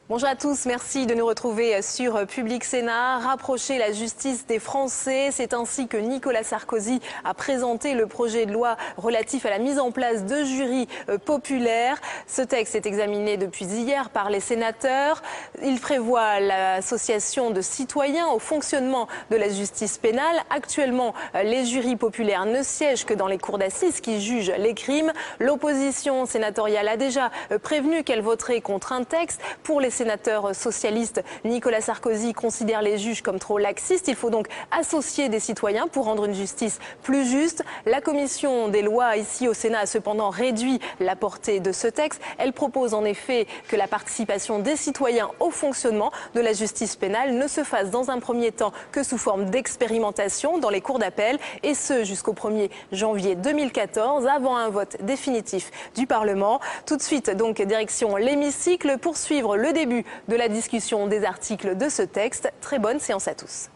Bonjour à tous, merci de nous retrouver sur Public Sénat. Rapprocher la justice des Français, c'est ainsi que Nicolas Sarkozy a présenté le projet de loi relatif à la mise en place de jurys populaires. Ce texte est examiné depuis hier par les sénateurs. Il prévoit l'association de citoyens au fonctionnement de la justice pénale. Actuellement, les jurys populaires ne siègent que dans les cours d'assises qui jugent les crimes. L'opposition sénatoriale a déjà prévenu qu'elle voterait contre un texte. Pour les sénateur socialiste Nicolas Sarkozy considère les juges comme trop laxistes. Il faut donc associer des citoyens pour rendre une justice plus juste. La commission des lois ici au Sénat a cependant réduit la portée de ce texte. Elle propose en effet que la participation des citoyens au fonctionnement de la justice pénale ne se fasse dans un premier temps que sous forme d'expérimentation dans les cours d'appel, et ce jusqu'au 1er janvier 2014 avant un vote définitif du Parlement. Tout de suite donc direction l'hémicycle pour suivre le début de la discussion des articles de ce texte. Très bonne séance à tous.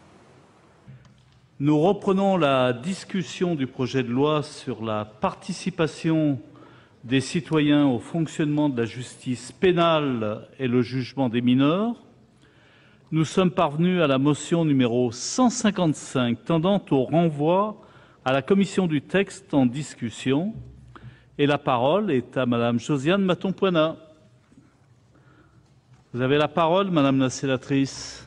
Nous reprenons la discussion du projet de loi sur la participation des citoyens au fonctionnement de la justice pénale et le jugement des mineurs. Nous sommes parvenus à la motion numéro 155 tendant au renvoi à la commission du texte en discussion. Et la parole est à Madame Josiane Maton-Poinat. Vous avez la parole, Madame la sénatrice.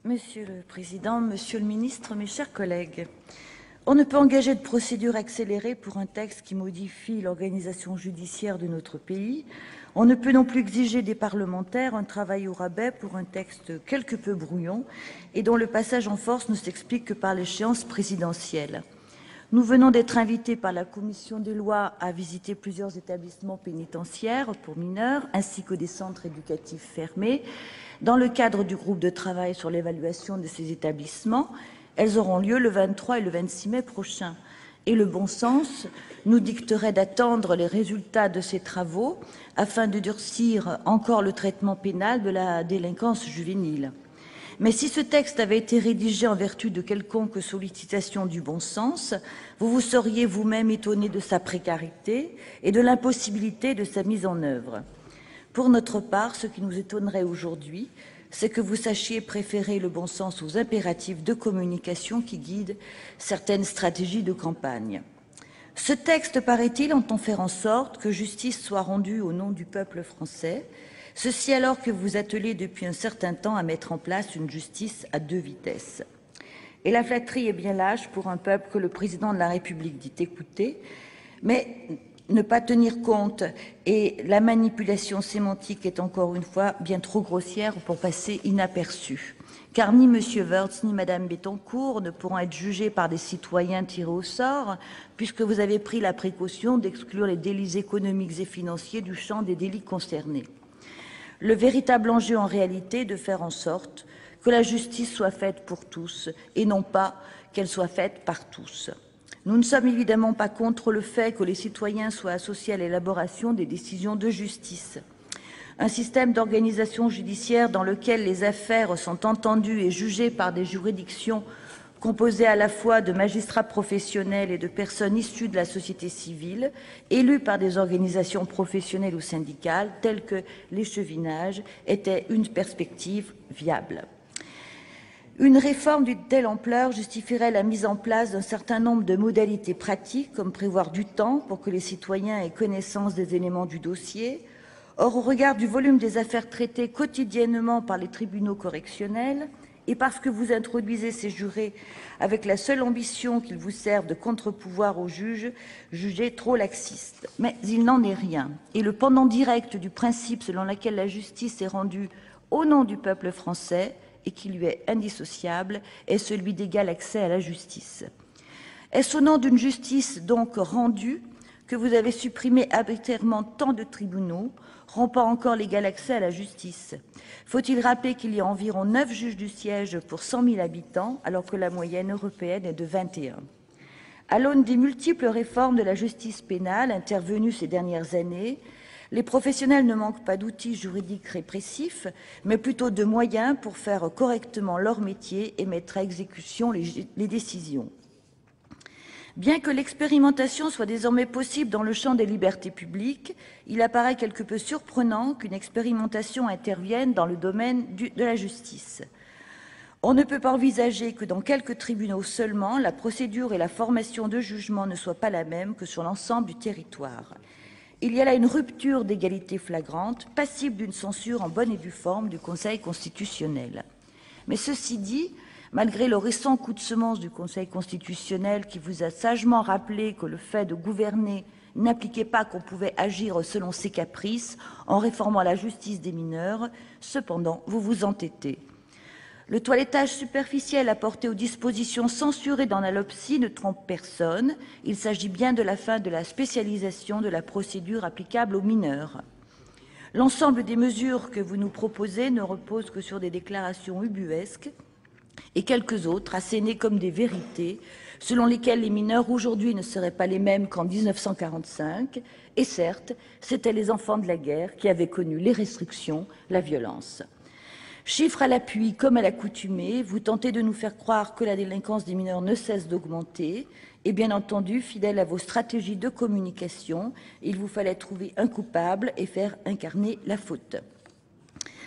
Monsieur le Président, Monsieur le Ministre, mes chers collègues, on ne peut engager de procédure accélérée pour un texte qui modifie l'organisation judiciaire de notre pays. On ne peut non plus exiger des parlementaires un travail au rabais pour un texte quelque peu brouillon et dont le passage en force ne s'explique que par l'échéance présidentielle. Nous venons d'être invités par la Commission des lois à visiter plusieurs établissements pénitentiaires pour mineurs, ainsi que des centres éducatifs fermés. Dans le cadre du groupe de travail sur l'évaluation de ces établissements, elles auront lieu le 23 et le 26 mai prochain. Et le bon sens nous dicterait d'attendre les résultats de ces travaux afin de durcir encore le traitement pénal de la délinquance juvénile. Mais si ce texte avait été rédigé en vertu de quelconque sollicitation du bon sens, vous vous seriez vous-même étonné de sa précarité et de l'impossibilité de sa mise en œuvre. Pour notre part, ce qui nous étonnerait aujourd'hui, c'est que vous sachiez préférer le bon sens aux impératifs de communication qui guident certaines stratégies de campagne. Ce texte, paraît-il, entend faire en sorte que justice soit rendue au nom du peuple français, ceci alors que vous attelez depuis un certain temps à mettre en place une justice à deux vitesses. Et la flatterie est bien lâche pour un peuple que le président de la République dit écouter, mais ne pas tenir compte, et la manipulation sémantique est encore une fois bien trop grossière pour passer inaperçue. Car ni M. Woerth ni Mme Bettencourt ne pourront être jugés par des citoyens tirés au sort, puisque vous avez pris la précaution d'exclure les délits économiques et financiers du champ des délits concernés. Le véritable enjeu en réalité est de faire en sorte que la justice soit faite pour tous et non pas qu'elle soit faite par tous. Nous ne sommes évidemment pas contre le fait que les citoyens soient associés à l'élaboration des décisions de justice. Un système d'organisation judiciaire dans lequel les affaires sont entendues et jugées par des juridictions composées à la fois de magistrats professionnels et de personnes issues de la société civile, élues par des organisations professionnelles ou syndicales, telles que l'échevinage, était une perspective viable. Une réforme d'une telle ampleur justifierait la mise en place d'un certain nombre de modalités pratiques, comme prévoir du temps pour que les citoyens aient connaissance des éléments du dossier. Or, au regard du volume des affaires traitées quotidiennement par les tribunaux correctionnels, et parce que vous introduisez ces jurés avec la seule ambition qu'ils vous servent de contre-pouvoir aux juges, jugés trop laxistes. Mais il n'en est rien. Et le pendant direct du principe selon lequel la justice est rendue au nom du peuple français et qui lui est indissociable est celui d'égal accès à la justice. Est-ce au nom d'une justice donc rendue que vous avez supprimé arbitrairement tant de tribunaux, rompant encore l'égal accès à la justice? Faut-il rappeler qu'il y a environ 9 juges du siège pour 100 000 habitants, alors que la moyenne européenne est de 21? À l'aune des multiples réformes de la justice pénale intervenues ces dernières années, Les professionnels ne manquent pas d'outils juridiques répressifs, mais plutôt de moyens pour faire correctement leur métier et mettre à exécution les décisions. Bien que l'expérimentation soit désormais possible dans le champ des libertés publiques, il apparaît quelque peu surprenant qu'une expérimentation intervienne dans le domaine de la justice. On ne peut pas envisager que dans quelques tribunaux seulement, la procédure et la formation de jugement ne soient pas la même que sur l'ensemble du territoire. Il y a là une rupture d'égalité flagrante, passible d'une censure en bonne et due forme du Conseil constitutionnel. Mais ceci dit, malgré le récent coup de semence du Conseil constitutionnel qui vous a sagement rappelé que le fait de gouverner n'impliquait pas qu'on pouvait agir selon ses caprices en réformant la justice des mineurs, cependant, vous vous entêtez. Le toilettage superficiel apporté aux dispositions censurées dans la LOPSI ne trompe personne. Il s'agit bien de la fin de la spécialisation de la procédure applicable aux mineurs. L'ensemble des mesures que vous nous proposez ne repose que sur des déclarations ubuesques et quelques autres assénées comme des vérités, selon lesquelles les mineurs aujourd'hui ne seraient pas les mêmes qu'en 1945. Et certes, c'étaient les enfants de la guerre qui avaient connu les restrictions, la violence. Chiffres à l'appui, comme à l'accoutumée, vous tentez de nous faire croire que la délinquance des mineurs ne cesse d'augmenter. Et bien entendu, fidèle à vos stratégies de communication, il vous fallait trouver un coupable et faire incarner la faute.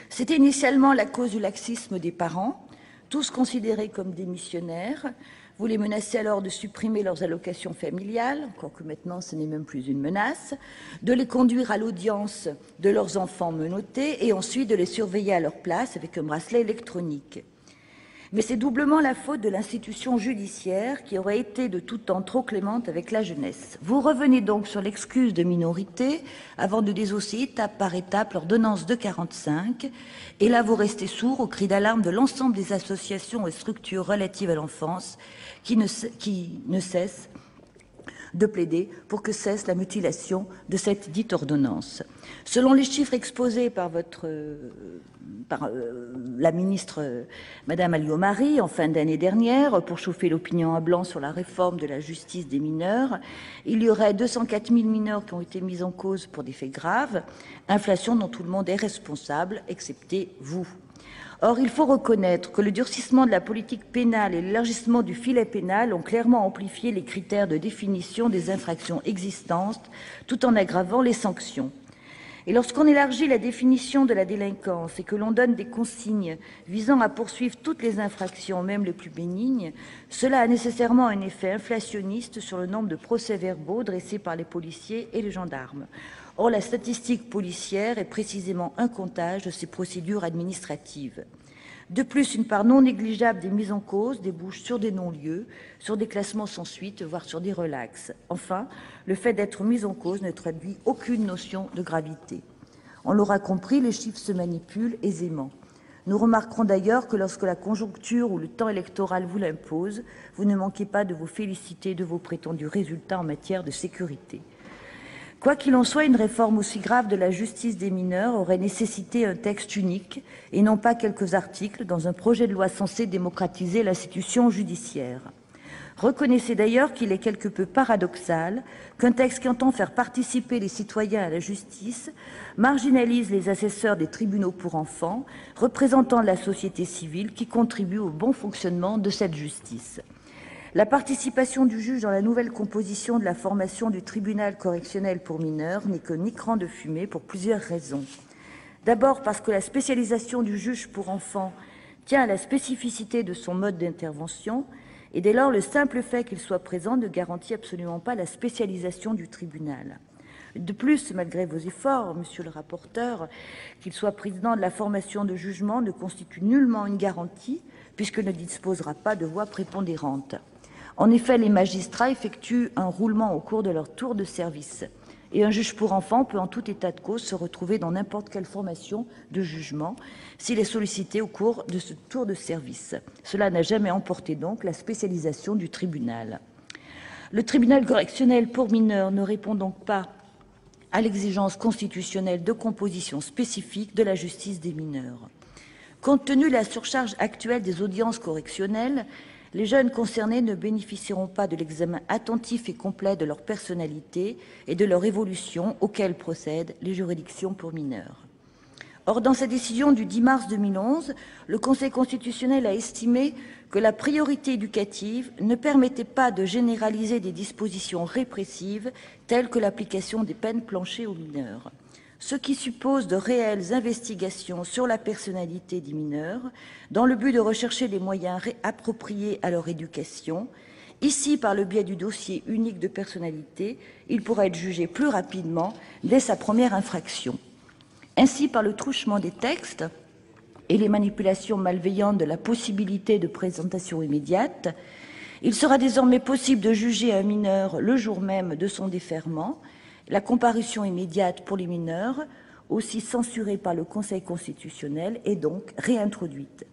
C'était initialement la cause du laxisme des parents, tous considérés comme des missionnaires. Vous les menacez alors de supprimer leurs allocations familiales, encore que maintenant ce n'est même plus une menace, de les conduire à l'audience de leurs enfants menottés et ensuite de les surveiller à leur place avec un bracelet électronique. Mais c'est doublement la faute de l'institution judiciaire qui aurait été de tout temps trop clémente avec la jeunesse. Vous revenez donc sur l'excuse de minorité avant de désosser étape par étape l'ordonnance de 1945. Et là, vous restez sourd au cri d'alarme de l'ensemble des associations et structures relatives à l'enfance qui ne cessent de plaider pour que cesse la mutilation de cette dite ordonnance. Selon les chiffres exposés par la ministre Madame Alliot-Marie en fin d'année dernière pour chauffer l'opinion à blanc sur la réforme de la justice des mineurs, il y aurait 204 000 mineurs qui ont été mis en cause pour des faits graves, inflation dont tout le monde est responsable, excepté vous. Or, il faut reconnaître que le durcissement de la politique pénale et l'élargissement du filet pénal ont clairement amplifié les critères de définition des infractions existantes, tout en aggravant les sanctions. Et lorsqu'on élargit la définition de la délinquance et que l'on donne des consignes visant à poursuivre toutes les infractions, même les plus bénignes, cela a nécessairement un effet inflationniste sur le nombre de procès-verbaux dressés par les policiers et les gendarmes. Or, la statistique policière est précisément un comptage de ces procédures administratives. De plus, une part non négligeable des mises en cause débouche sur des non-lieux, sur des classements sans suite, voire sur des relax. Enfin, le fait d'être mis en cause ne traduit aucune notion de gravité. On l'aura compris, les chiffres se manipulent aisément. Nous remarquerons d'ailleurs que lorsque la conjoncture ou le temps électoral vous l'impose, vous ne manquez pas de vous féliciter de vos prétendus résultats en matière de sécurité. Quoi qu'il en soit, une réforme aussi grave de la justice des mineurs aurait nécessité un texte unique et non pas quelques articles dans un projet de loi censé démocratiser l'institution judiciaire. Reconnaissez d'ailleurs qu'il est quelque peu paradoxal qu'un texte qui entend faire participer les citoyens à la justice marginalise les assesseurs des tribunaux pour enfants, représentants de la société civile qui contribuent au bon fonctionnement de cette justice. La participation du juge dans la nouvelle composition de la formation du tribunal correctionnel pour mineurs n'est qu'un écran de fumée pour plusieurs raisons. D'abord parce que la spécialisation du juge pour enfants tient à la spécificité de son mode d'intervention et dès lors le simple fait qu'il soit présent ne garantit absolument pas la spécialisation du tribunal. De plus, malgré vos efforts, monsieur le rapporteur, qu'il soit président de la formation de jugement ne constitue nullement une garantie puisqu'il ne disposera pas de voix prépondérante. En effet, les magistrats effectuent un roulement au cours de leur tour de service. Et un juge pour enfants peut en tout état de cause se retrouver dans n'importe quelle formation de jugement s'il est sollicité au cours de ce tour de service. Cela n'a jamais emporté donc la spécialisation du tribunal. Le tribunal correctionnel pour mineurs ne répond donc pas à l'exigence constitutionnelle de composition spécifique de la justice des mineurs. Compte tenu de la surcharge actuelle des audiences correctionnelles, les jeunes concernés ne bénéficieront pas de l'examen attentif et complet de leur personnalité et de leur évolution auquel procèdent les juridictions pour mineurs. Or, dans sa décision du 10 mars 2011, le Conseil constitutionnel a estimé que la priorité éducative ne permettait pas de généraliser des dispositions répressives telles que l'application des peines planchers aux mineurs, ce qui suppose de réelles investigations sur la personnalité des mineurs dans le but de rechercher les moyens appropriés à leur éducation. Ici, par le biais du dossier unique de personnalité, il pourra être jugé plus rapidement dès sa première infraction. Ainsi, par le truchement des textes et les manipulations malveillantes de la possibilité de présentation immédiate, il sera désormais possible de juger un mineur le jour même de son déferrement, la comparution immédiate pour les mineurs, aussi censurée par le Conseil constitutionnel, est donc réintroduite.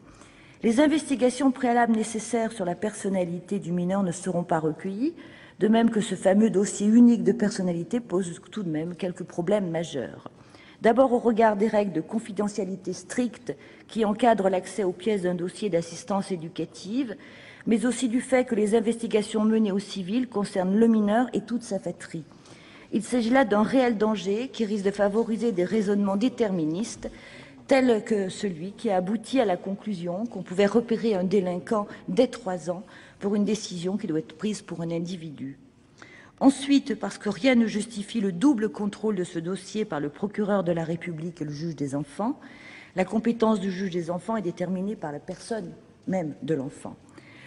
Les investigations préalables nécessaires sur la personnalité du mineur ne seront pas recueillies, de même que ce fameux dossier unique de personnalité pose tout de même quelques problèmes majeurs. D'abord au regard des règles de confidentialité strictes qui encadrent l'accès aux pièces d'un dossier d'assistance éducative, mais aussi du fait que les investigations menées au civil concernent le mineur et toute sa fratrie. Il s'agit là d'un réel danger qui risque de favoriser des raisonnements déterministes, tels que celui qui a abouti à la conclusion qu'on pouvait repérer un délinquant dès 3 ans pour une décision qui doit être prise pour un individu. Ensuite, parce que rien ne justifie le double contrôle de ce dossier par le procureur de la République et le juge des enfants, la compétence du juge des enfants est déterminée par la personne même de l'enfant.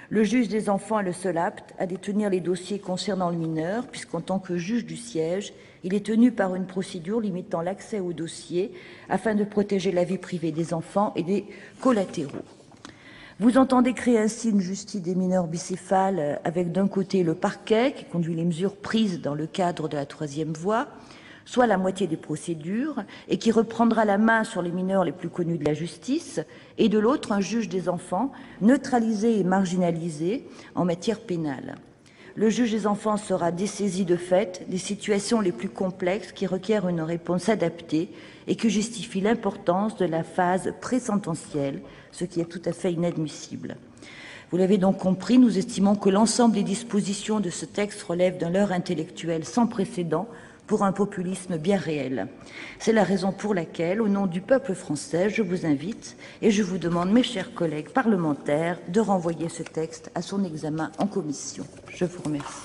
Le juge des enfants est le seul apte à détenir les dossiers concernant le mineur, puisqu'en tant que juge du siège, il est tenu par une procédure limitant l'accès au dossier afin de protéger la vie privée des enfants et des collatéraux. Vous entendez créer ainsi une justice des mineurs bicéphale avec d'un côté le parquet qui conduit les mesures prises dans le cadre de la troisième voie, soit la moitié des procédures, et qui reprendra la main sur les mineurs les plus connus de la justice, et de l'autre un juge des enfants neutralisé et marginalisé en matière pénale. Le juge des enfants sera dessaisi de fait des situations les plus complexes qui requièrent une réponse adaptée et qui justifient l'importance de la phase présententielle, ce qui est tout à fait inadmissible. Vous l'avez donc compris, nous estimons que l'ensemble des dispositions de ce texte relèvent d'un leurre intellectuel sans précédent pour un populisme bien réel. C'est la raison pour laquelle, au nom du peuple français, je vous invite et je vous demande, mes chers collègues parlementaires, de renvoyer ce texte à son examen en commission. Je vous remercie.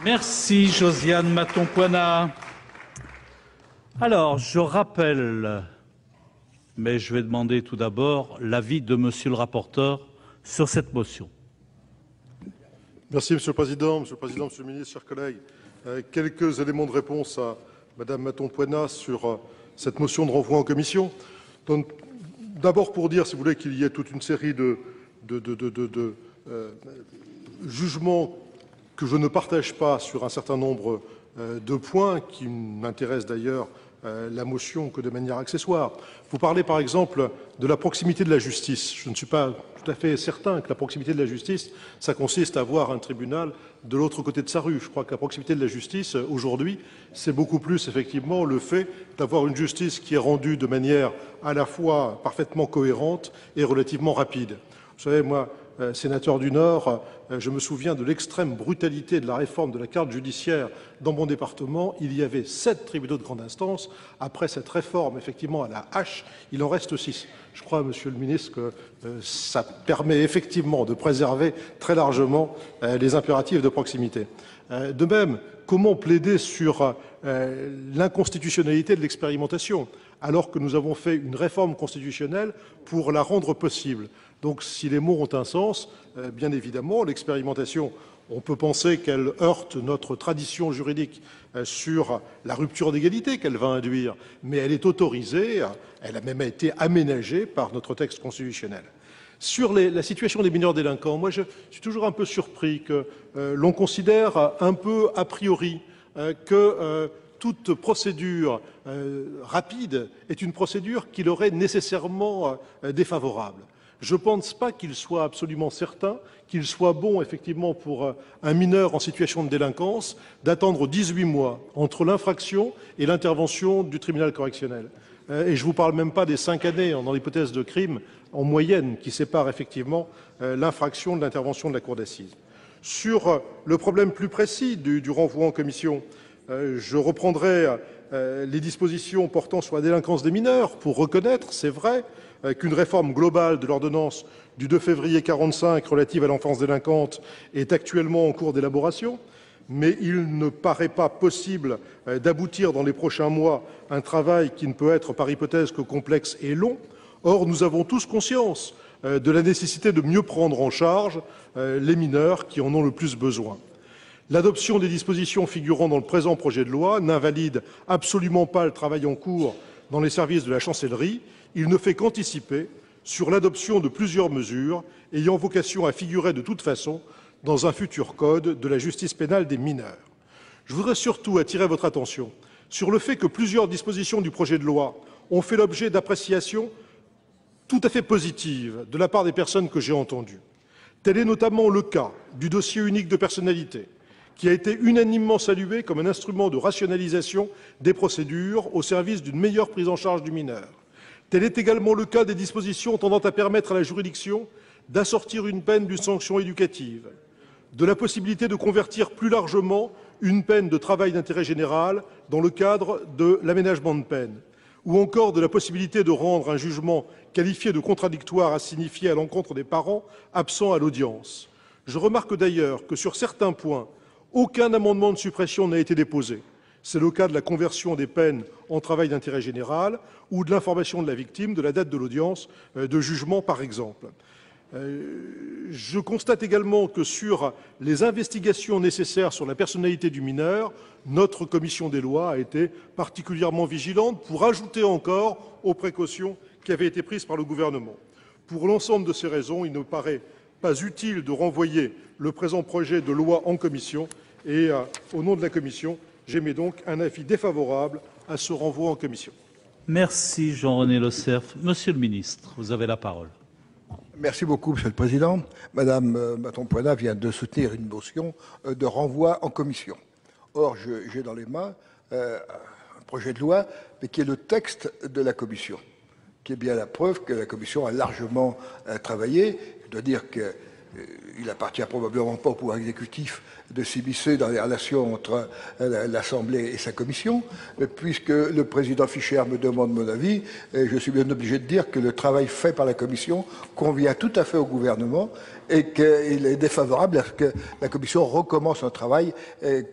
Merci Josiane Maton-Poignat. Alors, je rappelle, mais je vais demander tout d'abord l'avis de Monsieur le rapporteur sur cette motion. Merci Monsieur le Président, Monsieur le Ministre, chers collègues. Quelques éléments de réponse à Madame Maton-Poignat sur cette motion de renvoi en commission. Donc, d'abord pour dire, si vous voulez, qu'il y a toute une série de jugements que je ne partage pas sur un certain nombre de points qui m'intéressent d'ailleurs la motion que de manière accessoire. Vous parlez par exemple de la proximité de la justice. Je ne suis pas tout à fait certain que la proximité de la justice, ça consiste à avoir un tribunal de l'autre côté de sa rue. Je crois que la proximité de la justice, aujourd'hui, c'est beaucoup plus effectivement le fait d'avoir une justice qui est rendue de manière à la fois parfaitement cohérente et relativement rapide. Vous savez, moi, sénateur du Nord, je me souviens de l'extrême brutalité de la réforme de la carte judiciaire dans mon département. Il y avait 7 tribunaux de grande instance. Après cette réforme, effectivement, à la hache, il en reste 6. Je crois, Monsieur le Ministre, que ça permet effectivement de préserver très largement les impératifs de proximité. De même, comment plaider sur l'inconstitutionnalité de l'expérimentation alors que nous avons fait une réforme constitutionnelle pour la rendre possible? Donc, si les mots ont un sens, bien évidemment, l'expérimentation, on peut penser qu'elle heurte notre tradition juridique sur la rupture d'égalité qu'elle va induire, mais elle est autorisée, elle a même été aménagée par notre texte constitutionnel. Sur la situation des mineurs délinquants, moi je suis toujours un peu surpris que l'on considère un peu a priori que toute procédure rapide est une procédure qui leur est nécessairement défavorable. Je ne pense pas qu'il soit absolument certain qu'il soit bon, effectivement, pour un mineur en situation de délinquance d'attendre 18 mois entre l'infraction et l'intervention du tribunal correctionnel. et je ne vous parle même pas des 5 années dans l'hypothèse de crime en moyenne qui sépare effectivement l'infraction de l'intervention de la cour d'assises. Sur le problème plus précis du renvoi en commission, je reprendrai les dispositions portant sur la délinquance des mineurs pour reconnaître, c'est vrai, qu'une réforme globale de l'ordonnance du 2 février 1945 relative à l'enfance délinquante est actuellement en cours d'élaboration, mais il ne paraît pas possible d'aboutir dans les prochains mois à un travail qui ne peut être par hypothèse que complexe et long. Or, nous avons tous conscience de la nécessité de mieux prendre en charge les mineurs qui en ont le plus besoin. L'adoption des dispositions figurant dans le présent projet de loi n'invalide absolument pas le travail en cours dans les services de la Chancellerie. Il ne fait qu'anticiper sur l'adoption de plusieurs mesures ayant vocation à figurer de toute façon dans un futur code de la justice pénale des mineurs. Je voudrais surtout attirer votre attention sur le fait que plusieurs dispositions du projet de loi ont fait l'objet d'appréciations tout à fait positives de la part des personnes que j'ai entendues. Tel est notamment le cas du dossier unique de personnalité, qui a été unanimement salué comme un instrument de rationalisation des procédures au service d'une meilleure prise en charge du mineur. Tel est également le cas des dispositions tendant à permettre à la juridiction d'assortir une peine d'une sanction éducative, de la possibilité de convertir plus largement une peine de travail d'intérêt général dans le cadre de l'aménagement de peine, ou encore de la possibilité de rendre un jugement qualifié de contradictoire à signifier à l'encontre des parents absents à l'audience. Je remarque d'ailleurs que sur certains points, aucun amendement de suppression n'a été déposé. C'est le cas de la conversion des peines en travail d'intérêt général ou de l'information de la victime de la date de l'audience de jugement, par exemple. Je constate également que sur les investigations nécessaires sur la personnalité du mineur, notre commission des lois a été particulièrement vigilante pour ajouter encore aux précautions qui avaient été prises par le gouvernement. Pour l'ensemble de ces raisons, il ne paraît pas utile de renvoyer le présent projet de loi en commission et, au nom de la commission, j'émets donc un avis défavorable à ce renvoi en commission. Merci Jean-René Le Cerf. Monsieur le ministre, vous avez la parole. Merci beaucoup, Monsieur le Président. Madame Maton-Poinat vient de soutenir une motion de renvoi en commission. Or, j'ai dans les mains un projet de loi, mais qui est le texte de la commission, qui est bien la preuve que la commission a largement travaillé. Je dois dire qu'il appartient probablement pas au pouvoir exécutif de s'immiscer dans les relations entre l'Assemblée et sa commission, puisque le président Fischer me demande mon avis, et je suis bien obligé de dire que le travail fait par la commission convient tout à fait au gouvernement et qu'il est défavorable à ce que la commission recommence un travail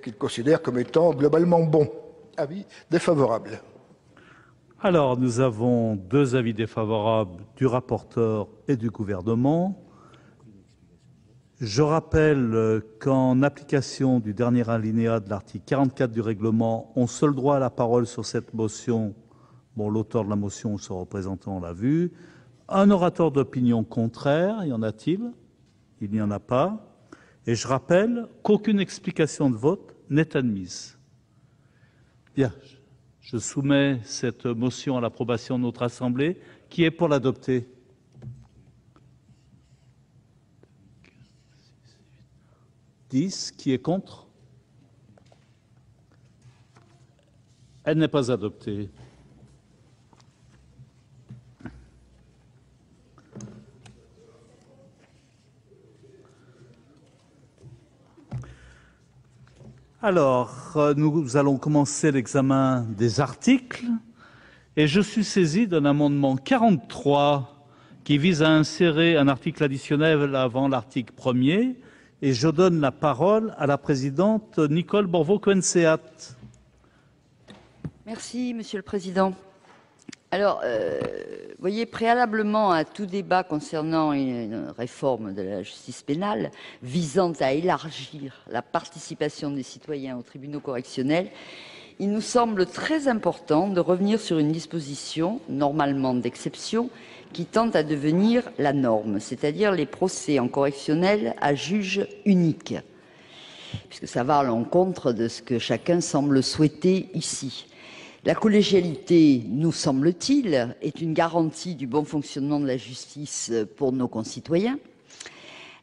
qu'il considère comme étant globalement bon. Avis défavorable. Alors, nous avons deux avis défavorables du rapporteur et du gouvernement. Je rappelle qu'en application du dernier alinéa de l'article 44 du règlement, ont seul droit à la parole sur cette motion, l'auteur de la motion ou son représentant, on l'a vu, un orateur d'opinion contraire, y en a-t-il? Il n'y en a pas. Et je rappelle qu'aucune explication de vote n'est admise. Bien, je soumets cette motion à l'approbation de notre Assemblée. Qui est pour l'adopter? 10. Qui est contre? Elle n'est pas adoptée. Alors, nous allons commencer l'examen des articles et je suis saisi d'un amendement 43 qui vise à insérer un article additionnel avant l'article 1er. Et je donne la parole à la présidente Nicole Borvo-Cohen-Seat. Merci, Monsieur le Président. Alors, vous voyez, préalablement à tout débat concernant une réforme de la justice pénale visant à élargir la participation des citoyens aux tribunaux correctionnels, il nous semble très important de revenir sur une disposition, normalement d'exception, qui tend à devenir la norme, c'est-à-dire les procès en correctionnel à juge unique, puisque ça va à l'encontre de ce que chacun semble souhaiter ici. La collégialité, nous semble-t-il, est une garantie du bon fonctionnement de la justice pour nos concitoyens.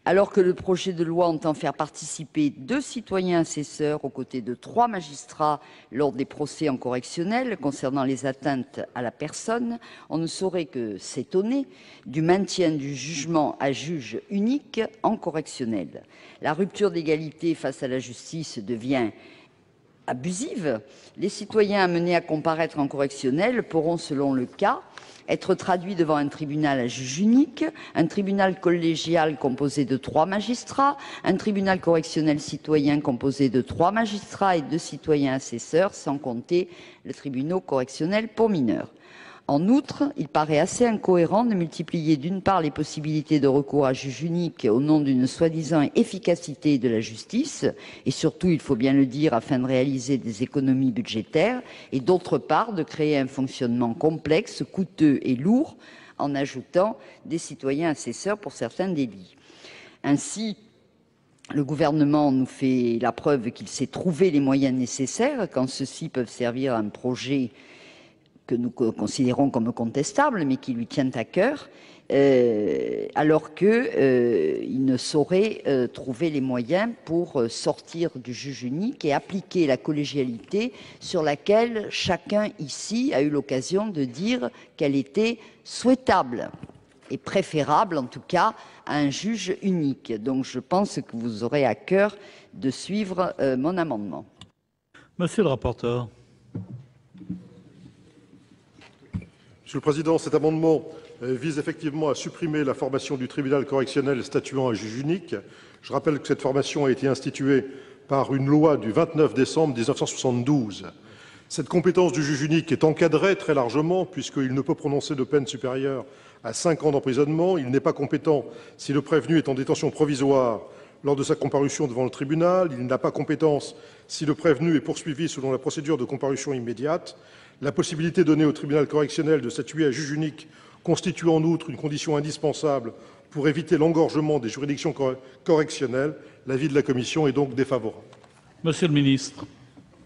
Alors que le projet de loi entend faire participer 2 citoyens assesseurs aux côtés de 3 magistrats lors des procès en correctionnel concernant les atteintes à la personne, on ne saurait que s'étonner du maintien du jugement à juge unique en correctionnel. La rupture d'égalité face à la justice devient abusive. Les citoyens amenés à comparaître en correctionnel pourront, selon le cas, être traduits devant un tribunal à juge unique, un tribunal collégial composé de 3 magistrats, un tribunal correctionnel citoyen composé de 3 magistrats et 2 citoyens assesseurs, sans compter le tribunal correctionnel pour mineurs. En outre, il paraît assez incohérent de multiplier d'une part les possibilités de recours à juge unique au nom d'une soi-disant efficacité de la justice, et surtout, il faut bien le dire, afin de réaliser des économies budgétaires, et d'autre part de créer un fonctionnement complexe, coûteux et lourd, en ajoutant des citoyens assesseurs pour certains délits. Ainsi, le gouvernement nous fait la preuve qu'il sait trouver les moyens nécessaires quand ceux-ci peuvent servir à un projet que nous considérons comme contestable, mais qui lui tient à cœur, alors qu'il ne saurait trouver les moyens pour sortir du juge unique et appliquer la collégialité sur laquelle chacun ici a eu l'occasion de dire qu'elle était souhaitable et préférable, en tout cas, à un juge unique. Donc je pense que vous aurez à cœur de suivre mon amendement. Monsieur le rapporteur. Monsieur le Président, cet amendement vise effectivement à supprimer la formation du tribunal correctionnel statuant à juge unique. Je rappelle que cette formation a été instituée par une loi du 29 décembre 1972. Cette compétence du juge unique est encadrée très largement puisqu'il ne peut prononcer de peine supérieure à 5 ans d'emprisonnement. Il n'est pas compétent si le prévenu est en détention provisoire lors de sa comparution devant le tribunal. Il n'a pas compétence si le prévenu est poursuivi selon la procédure de comparution immédiate. La possibilité donnée au tribunal correctionnel de statuer à juge unique constitue en outre une condition indispensable pour éviter l'engorgement des juridictions correctionnelles. L'avis de la commission est donc défavorable. Monsieur le ministre.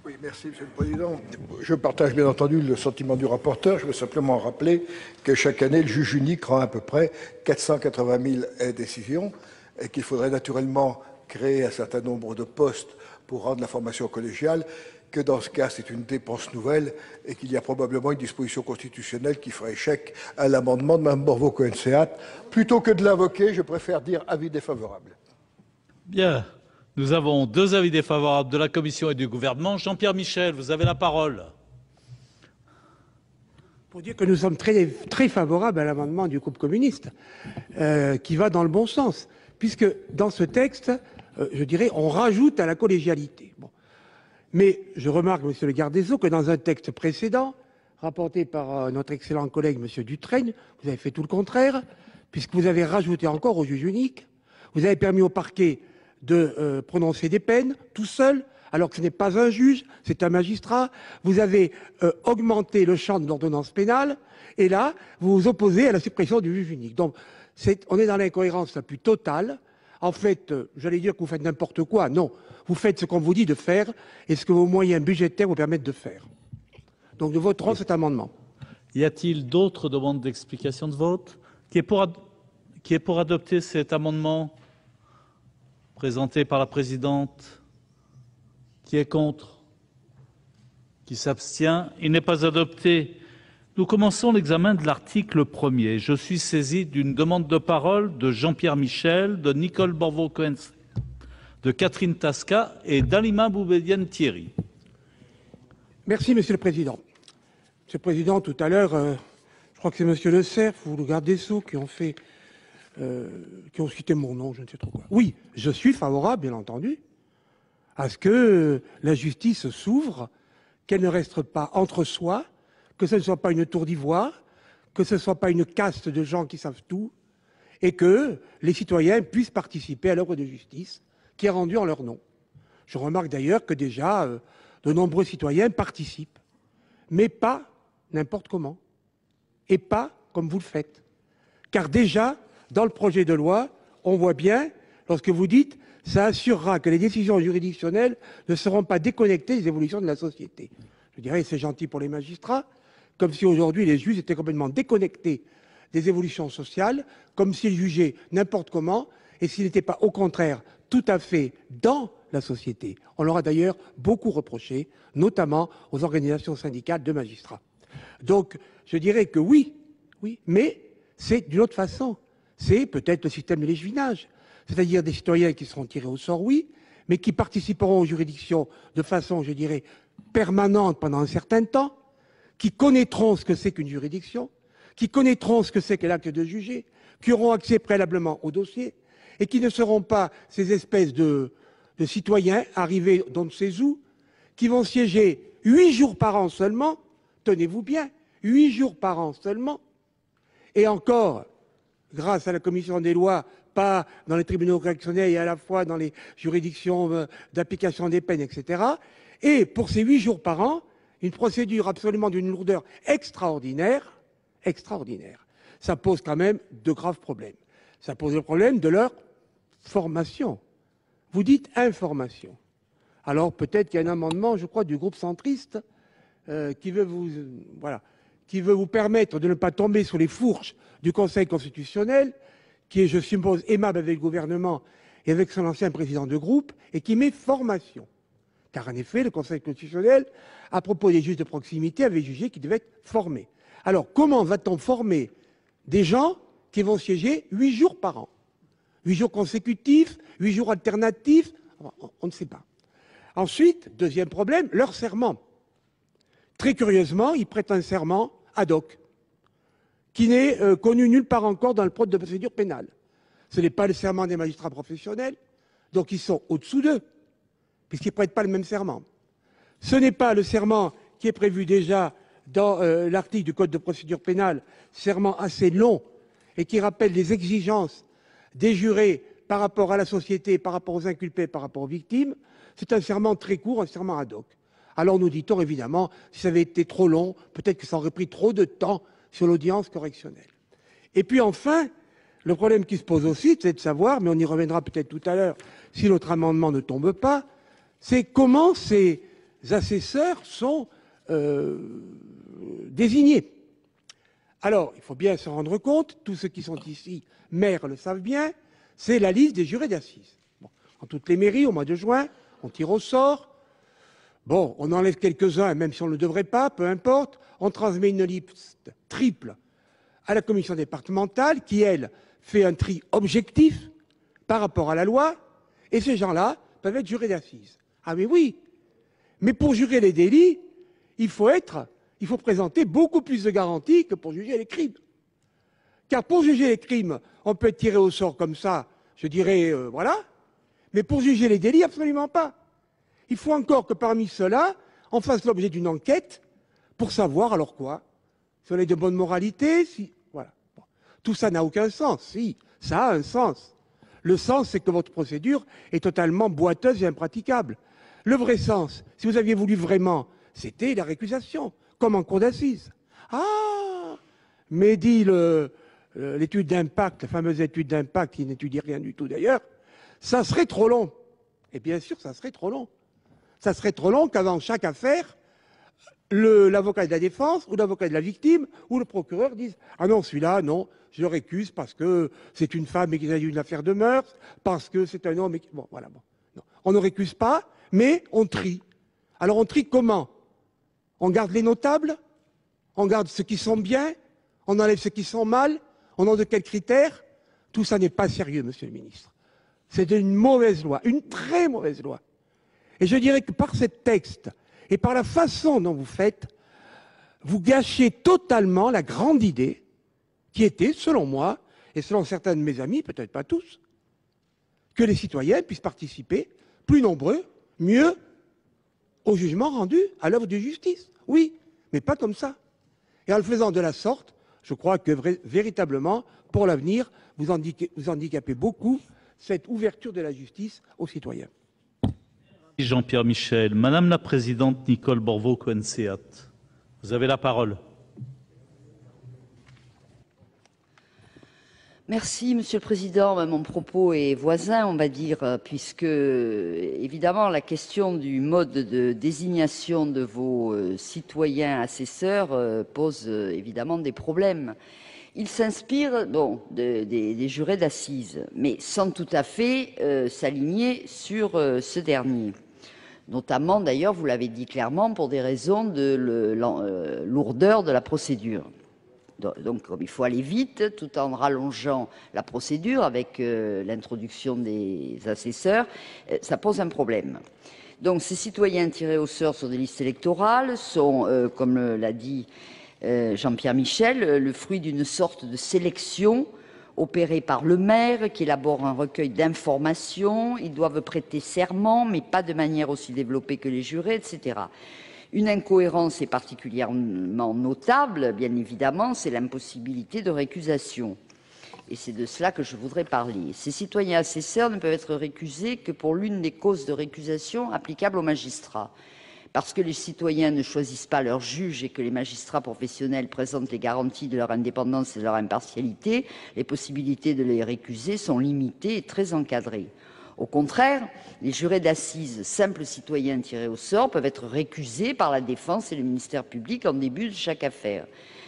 Oui, merci, Monsieur le Président. Je partage bien entendu le sentiment du rapporteur. Je veux simplement rappeler que chaque année, le juge unique rend à peu près 480 000 décisions et qu'il faudrait naturellement créer un certain nombre de postes pour rendre la formation collégiale, que dans ce cas, c'est une dépense nouvelle et qu'il y a probablement une disposition constitutionnelle qui ferait échec à l'amendement de Mme Borvo-Cohen-Seat. Plutôt que de l'invoquer, je préfère dire avis défavorable. Bien. Nous avons 2 avis défavorables de la Commission et du gouvernement. Jean-Pierre Michel, vous avez la parole. Pour dire que nous sommes très favorables à l'amendement du groupe communiste, qui va dans le bon sens, puisque dans ce texte, je dirais, on rajoute à la collégialité. Bon. Mais je remarque, monsieur le garde des Sceaux, que dans un texte précédent, rapporté par notre excellent collègue monsieur Dutreigne, vous avez fait tout le contraire, puisque vous avez rajouté encore au juge unique, vous avez permis au parquet de prononcer des peines tout seul, alors que ce n'est pas un juge, c'est un magistrat. Vous avez augmenté le champ de l'ordonnance pénale, et là, vous vous opposez à la suppression du juge unique. Donc, on est dans l'incohérence la plus totale. En fait, j'allais dire que vous faites n'importe quoi. Non, vous faites ce qu'on vous dit de faire et ce que vos moyens budgétaires vous permettent de faire. Donc nous voterons cet amendement. Y a-t-il d'autres demandes d'explication de vote? Qui est pour adopter cet amendement présenté par la présidente? Qui est contre? Qui s'abstient? Il n'est pas adopté. Nous commençons l'examen de l'article 1er. Je suis saisi d'une demande de parole de Jean-Pierre Michel, de Nicole Borvo-Cohen, de Catherine Tasca et d'Alima Boubedienne Thierry. Merci, Monsieur le Président. Monsieur le Président, tout à l'heure, je crois que c'est Monsieur Le Cerf ou le garde des Sceaux qui ont cité mon nom, je ne sais trop quoi. Oui, je suis favorable, bien entendu, à ce que la justice s'ouvre, qu'elle ne reste pas entre soi, que ce ne soit pas une tour d'ivoire, que ce ne soit pas une caste de gens qui savent tout, et que les citoyens puissent participer à l'œuvre de justice qui est rendue en leur nom. Je remarque d'ailleurs que déjà de nombreux citoyens participent, mais pas n'importe comment, et pas comme vous le faites. Car déjà, dans le projet de loi, on voit bien, lorsque vous dites « ça assurera que les décisions juridictionnelles ne seront pas déconnectées des évolutions de la société ». Je dirais c'est gentil pour les magistrats, comme si aujourd'hui les juges étaient complètement déconnectés des évolutions sociales, comme s'ils jugeaient n'importe comment et s'il n'était pas au contraire tout à fait dans la société. On l'aura d'ailleurs beaucoup reproché, notamment aux organisations syndicales de magistrats. Donc, je dirais que oui, mais c'est d'une autre façon. C'est peut-être le système de l'échevinage, c'est-à-dire des citoyens qui seront tirés au sort, oui, mais qui participeront aux juridictions de façon, je dirais, permanente pendant un certain temps, qui connaîtront ce que c'est qu'une juridiction, qui connaîtront ce que c'est que l'acte de juger, qui auront accès préalablement au dossier, et qui ne seront pas ces espèces de citoyens arrivés d'on ne sait où, qui vont siéger 8 jours par an seulement, tenez-vous bien, 8 jours par an seulement, et encore, grâce à la commission des lois, pas dans les tribunaux correctionnels et à la fois dans les juridictions d'application des peines, etc. Et pour ces 8 jours par an, une procédure absolument d'une lourdeur extraordinaire, ça pose quand même de graves problèmes. Ça pose le problème de leur formation. Vous dites information. Alors peut-être qu'il y a un amendement, je crois, du groupe centriste qui veut vous permettre de ne pas tomber sur les fourches du Conseil constitutionnel, qui est, je suppose, aimable avec le gouvernement et avec son ancien président de groupe, et qui met formation. Car en effet, le Conseil constitutionnel, à propos des juges de proximité, avait jugé qu'ils devaient être formés. Alors comment va-t-on former des gens qui vont siéger 8 jours par an? 8 jours consécutifs, 8 jours alternatifs, on ne sait pas. Ensuite, deuxième problème, leur serment. Très curieusement, ils prêtent un serment ad hoc, qui n'est connu nulle part encore dans le code de procédure pénale. Ce n'est pas le serment des magistrats professionnels, donc ils sont au-dessous d'eux, puisqu'ils ne prêtent pas le même serment. Ce n'est pas le serment qui est prévu déjà dans l'article du code de procédure pénale, serment assez long et qui rappelle les exigences des jurés par rapport à la société, par rapport aux inculpés, par rapport aux victimes. C'est un serment très court, un serment ad hoc. Alors nous dit-on évidemment, si ça avait été trop long, peut-être que ça aurait pris trop de temps sur l'audience correctionnelle. Et puis enfin, le problème qui se pose aussi, c'est de savoir, mais on y reviendra peut-être tout à l'heure si notre amendement ne tombe pas, c'est comment ces assesseurs sont désignés. Alors, il faut bien se rendre compte, tous ceux qui sont ici, maires le savent bien, c'est la liste des jurés d'assises. Bon, dans toutes les mairies, au mois de juin, on tire au sort. Bon, on enlève quelques-uns, même si on ne le devrait pas, peu importe. On transmet une liste triple à la commission départementale qui, elle, fait un tri objectif par rapport à la loi, et ces gens-là peuvent être jurés d'assises. Ah mais oui, mais pour jurer les délits, il faut présenter beaucoup plus de garanties que pour juger les crimes. Car pour juger les crimes, on peut être tiré au sort comme ça, je dirais, voilà, mais pour juger les délits, absolument pas. Il faut encore que parmi ceux-là, on fasse l'objet d'une enquête pour savoir alors quoi, si on est de bonne moralité, si... Voilà. Bon. Tout ça n'a aucun sens. Si, ça a un sens. Le sens, c'est que votre procédure est totalement boiteuse et impraticable. Le vrai sens, si vous aviez voulu vraiment, c'était la récusation, comme en cour d'assises. Ah, mais dit l'étude d'impact, la fameuse étude d'impact qui n'étudie rien du tout d'ailleurs, ça serait trop long. Et bien sûr, ça serait trop long. Ça serait trop long qu'avant chaque affaire, l'avocat de la défense ou l'avocat de la victime ou le procureur disent « Ah non, celui-là, non, je le récuse parce que c'est une femme et qu'il a eu une affaire de meurtre, parce que c'est un homme... » Bon, voilà, bon. Non. On ne récuse pas, mais on trie. Alors on trie comment? On garde les notables? On garde ceux qui sont bien? On enlève ceux qui sont mal? On en de quels critères? Tout ça n'est pas sérieux, monsieur le ministre. C'est une mauvaise loi, une très mauvaise loi. Et je dirais que par ce texte et par la façon dont vous faites, vous gâchez totalement la grande idée qui était, selon moi, et selon certains de mes amis, peut-être pas tous, que les citoyens puissent participer, plus nombreux, mieux, au jugement rendu à l'œuvre de justice. Oui, mais pas comme ça. Et en le faisant de la sorte, je crois que véritablement, pour l'avenir, vous handicapez beaucoup cette ouverture de la justice aux citoyens. Jean-Pierre Michel. Madame la Présidente Nicole Borvo-Cohen-Seat, vous avez la parole. Merci, Monsieur le Président. Mon propos est voisin, on va dire, puisque, évidemment, la question du mode de désignation de vos citoyens assesseurs pose évidemment des problèmes. Il s'inspire des jurés d'assises, mais sans tout à fait s'aligner sur ce dernier. Notamment, d'ailleurs, vous l'avez dit clairement, pour des raisons de lourdeur de la procédure. Donc, comme il faut aller vite, tout en rallongeant la procédure avec l'introduction des assesseurs, ça pose un problème. Donc, ces citoyens tirés au sort sur des listes électorales sont, comme l'a dit Jean-Pierre Michel, le fruit d'une sorte de sélection opérée par le maire qui élabore un recueil d'informations. Ils doivent prêter serment, mais pas de manière aussi développée que les jurés, etc. Une incohérence est particulièrement notable, bien évidemment, c'est l'impossibilité de récusation. Et c'est de cela que je voudrais parler. Ces citoyens assesseurs ne peuvent être récusés que pour l'une des causes de récusation applicables aux magistrats. Parce que les citoyens ne choisissent pas leur juge et que les magistrats professionnels présentent les garanties de leur indépendance et de leur impartialité, les possibilités de les récuser sont limitées et très encadrées. Au contraire, les jurés d'assises, simples citoyens tirés au sort, peuvent être récusés par la défense et le ministère public en début de chaque affaire.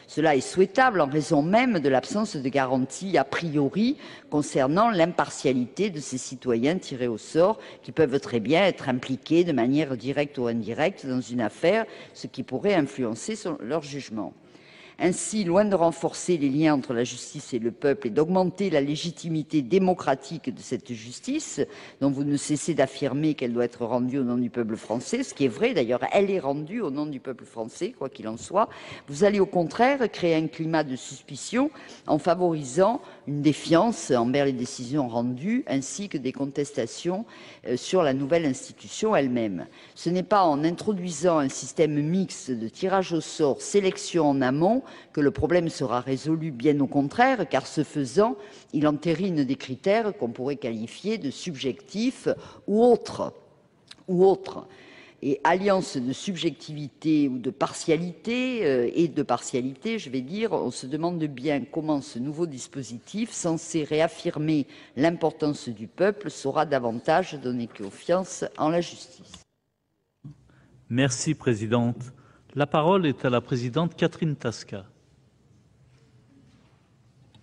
Cela est souhaitable en raison même de l'absence de garantie a priori concernant l'impartialité de ces citoyens tirés au sort qui peuvent très bien être impliqués de manière directe ou indirecte dans une affaire, ce qui pourrait influencer leur jugement. Ainsi, loin de renforcer les liens entre la justice et le peuple et d'augmenter la légitimité démocratique de cette justice, dont vous ne cessez d'affirmer qu'elle doit être rendue au nom du peuple français, ce qui est vrai, d'ailleurs, elle est rendue au nom du peuple français, quoi qu'il en soit, vous allez au contraire créer un climat de suspicion en favorisant une défiance envers les décisions rendues, ainsi que des contestations sur la nouvelle institution elle-même. Ce n'est pas en introduisant un système mixte de tirage au sort, sélection en amont, que le problème sera résolu, bien au contraire, car ce faisant, il entérine des critères qu'on pourrait qualifier de subjectifs ou autres. Et alliance de subjectivité ou de partialité, je vais dire, on se demande bien comment ce nouveau dispositif, censé réaffirmer l'importance du peuple, saura davantage donner confiance en la justice. Merci, Présidente. La parole est à la Présidente Catherine Tasca.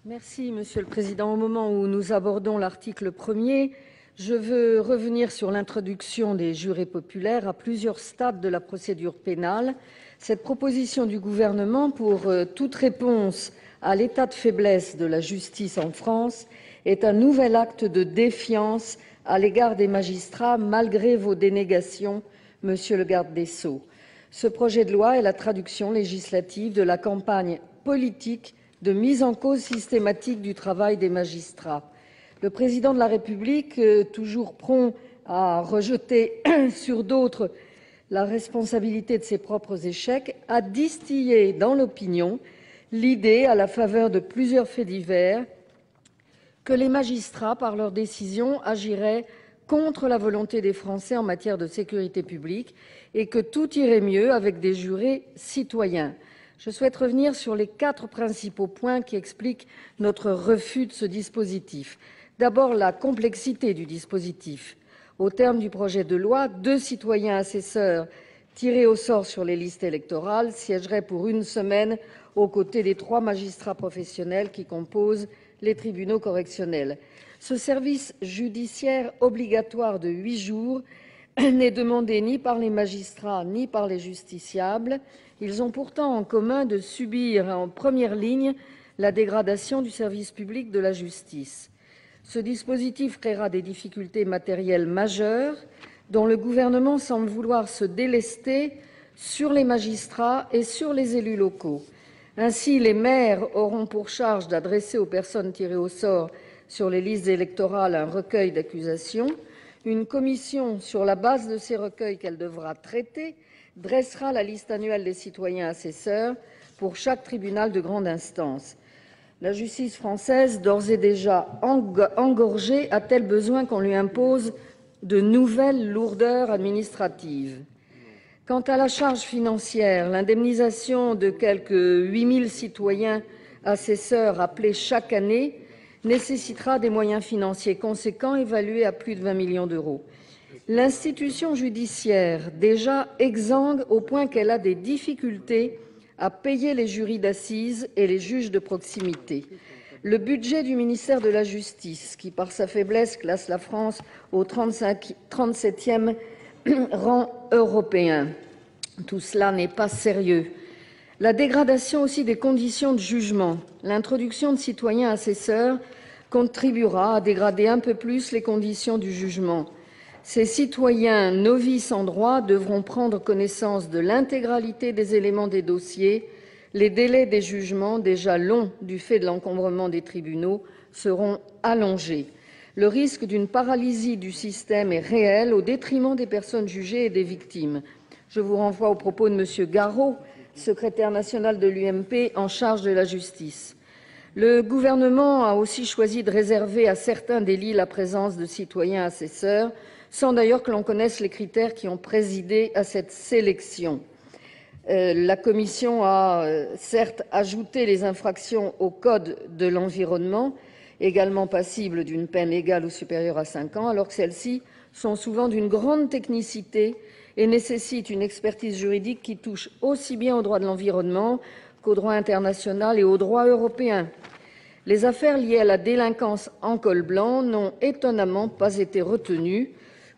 Merci, Monsieur le Président. Au moment où nous abordons l'article 1er, je veux revenir sur l'introduction des jurés populaires à plusieurs stades de la procédure pénale. Cette proposition du gouvernement pour toute réponse à l'état de faiblesse de la justice en France est un nouvel acte de défiance à l'égard des magistrats, malgré vos dénégations, Monsieur le garde des Sceaux. Ce projet de loi est la traduction législative de la campagne politique de mise en cause systématique du travail des magistrats. Le président de la République, toujours prompt à rejeter sur d'autres la responsabilité de ses propres échecs, a distillé dans l'opinion l'idée, à la faveur de plusieurs faits divers, que les magistrats, par leurs décisions, agiraient contre la volonté des Français en matière de sécurité publique et que tout irait mieux avec des jurés citoyens. Je souhaite revenir sur les 4 principaux points qui expliquent notre refus de ce dispositif. D'abord, la complexité du dispositif. Au terme du projet de loi, 2 citoyens assesseurs tirés au sort sur les listes électorales siégeraient pour une semaine aux côtés des 3 magistrats professionnels qui composent les tribunaux correctionnels. Ce service judiciaire obligatoire de 8 jours n'est demandé ni par les magistrats ni par les justiciables. Ils ont pourtant en commun de subir en première ligne la dégradation du service public de la justice. Ce dispositif créera des difficultés matérielles majeures dont le gouvernement semble vouloir se délester sur les magistrats et sur les élus locaux. Ainsi, les maires auront pour charge d'adresser aux personnes tirées au sort sur les listes électorales un recueil d'accusations. Une commission, sur la base de ces recueils qu'elle devra traiter, dressera la liste annuelle des citoyens assesseurs pour chaque tribunal de grande instance. La justice française, d'ores et déjà engorgée, a-t-elle besoin qu'on lui impose de nouvelles lourdeurs administratives ? Quant à la charge financière, l'indemnisation de quelques 8 000 citoyens assesseurs appelés chaque année nécessitera des moyens financiers conséquents, évalués à plus de 20 millions d'euros. L'institution judiciaire, déjà exsangue au point qu'elle a des difficultés à payer les jurys d'assises et les juges de proximité. Le budget du ministère de la Justice, qui par sa faiblesse classe la France au 37e rang européen. Tout cela n'est pas sérieux. La dégradation aussi des conditions de jugement, l'introduction de citoyens assesseurs contribuera à dégrader un peu plus les conditions du jugement. Ces citoyens novices en droit devront prendre connaissance de l'intégralité des éléments des dossiers. Les délais des jugements, déjà longs du fait de l'encombrement des tribunaux, seront allongés. Le risque d'une paralysie du système est réel au détriment des personnes jugées et des victimes. Je vous renvoie aux propos de M. Garot, secrétaire national de l'UMP en charge de la justice. Le gouvernement a aussi choisi de réserver à certains délits la présence de citoyens assesseurs, sans d'ailleurs que l'on connaisse les critères qui ont présidé à cette sélection. La Commission a certes ajouté les infractions au Code de l'environnement, également passibles d'une peine égale ou supérieure à 5 ans, alors que celles-ci sont souvent d'une grande technicité et nécessitent une expertise juridique qui touche aussi bien au droit de l'environnement qu'au droit international et au droit européen. Les affaires liées à la délinquance en col blanc n'ont étonnamment pas été retenues.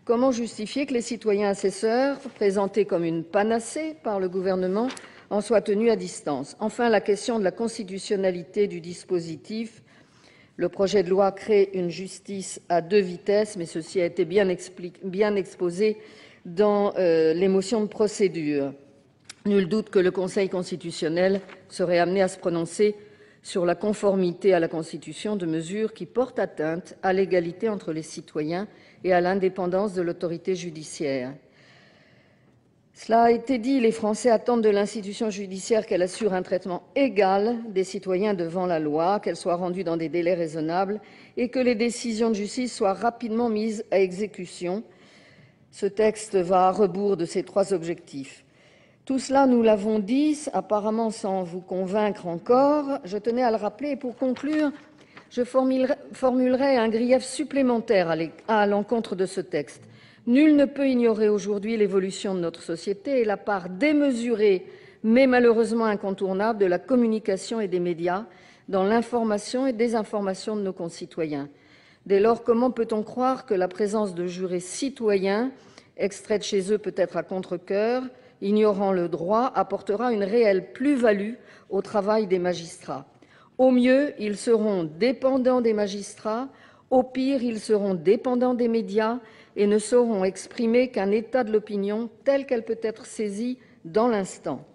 Comment justifier que les citoyens assesseurs, présentés comme une panacée par le gouvernement, en soient tenus à distance? Enfin, la question de la constitutionnalité du dispositif. Le projet de loi crée une justice à 2 vitesses, mais ceci a été bien exposé dans les motions de procédure. Nul doute que le Conseil constitutionnel serait amené à se prononcer sur la conformité à la Constitution de mesures qui portent atteinte à l'égalité entre les citoyens et à l'indépendance de l'autorité judiciaire. Cela a été dit, les Français attendent de l'institution judiciaire qu'elle assure un traitement égal des citoyens devant la loi, qu'elle soit rendue dans des délais raisonnables et que les décisions de justice soient rapidement mises à exécution. Ce texte va à rebours de ces 3 objectifs. Tout cela, nous l'avons dit, apparemment sans vous convaincre encore. Je tenais à le rappeler et pour conclure, je formulerai un grief supplémentaire à l'encontre de ce texte. Nul ne peut ignorer aujourd'hui l'évolution de notre société et la part démesurée, mais malheureusement incontournable, de la communication et des médias dans l'information et désinformation de nos concitoyens. Dès lors, comment peut-on croire que la présence de jurés citoyens, extraits de chez eux peut-être à contre-cœur, ignorant le droit, apportera une réelle plus-value au travail des magistrats? Au mieux, ils seront dépendants des magistrats, au pire, ils seront dépendants des médias et ne sauront exprimer qu'un état de l'opinion tel qu'elle peut être saisie dans l'instant.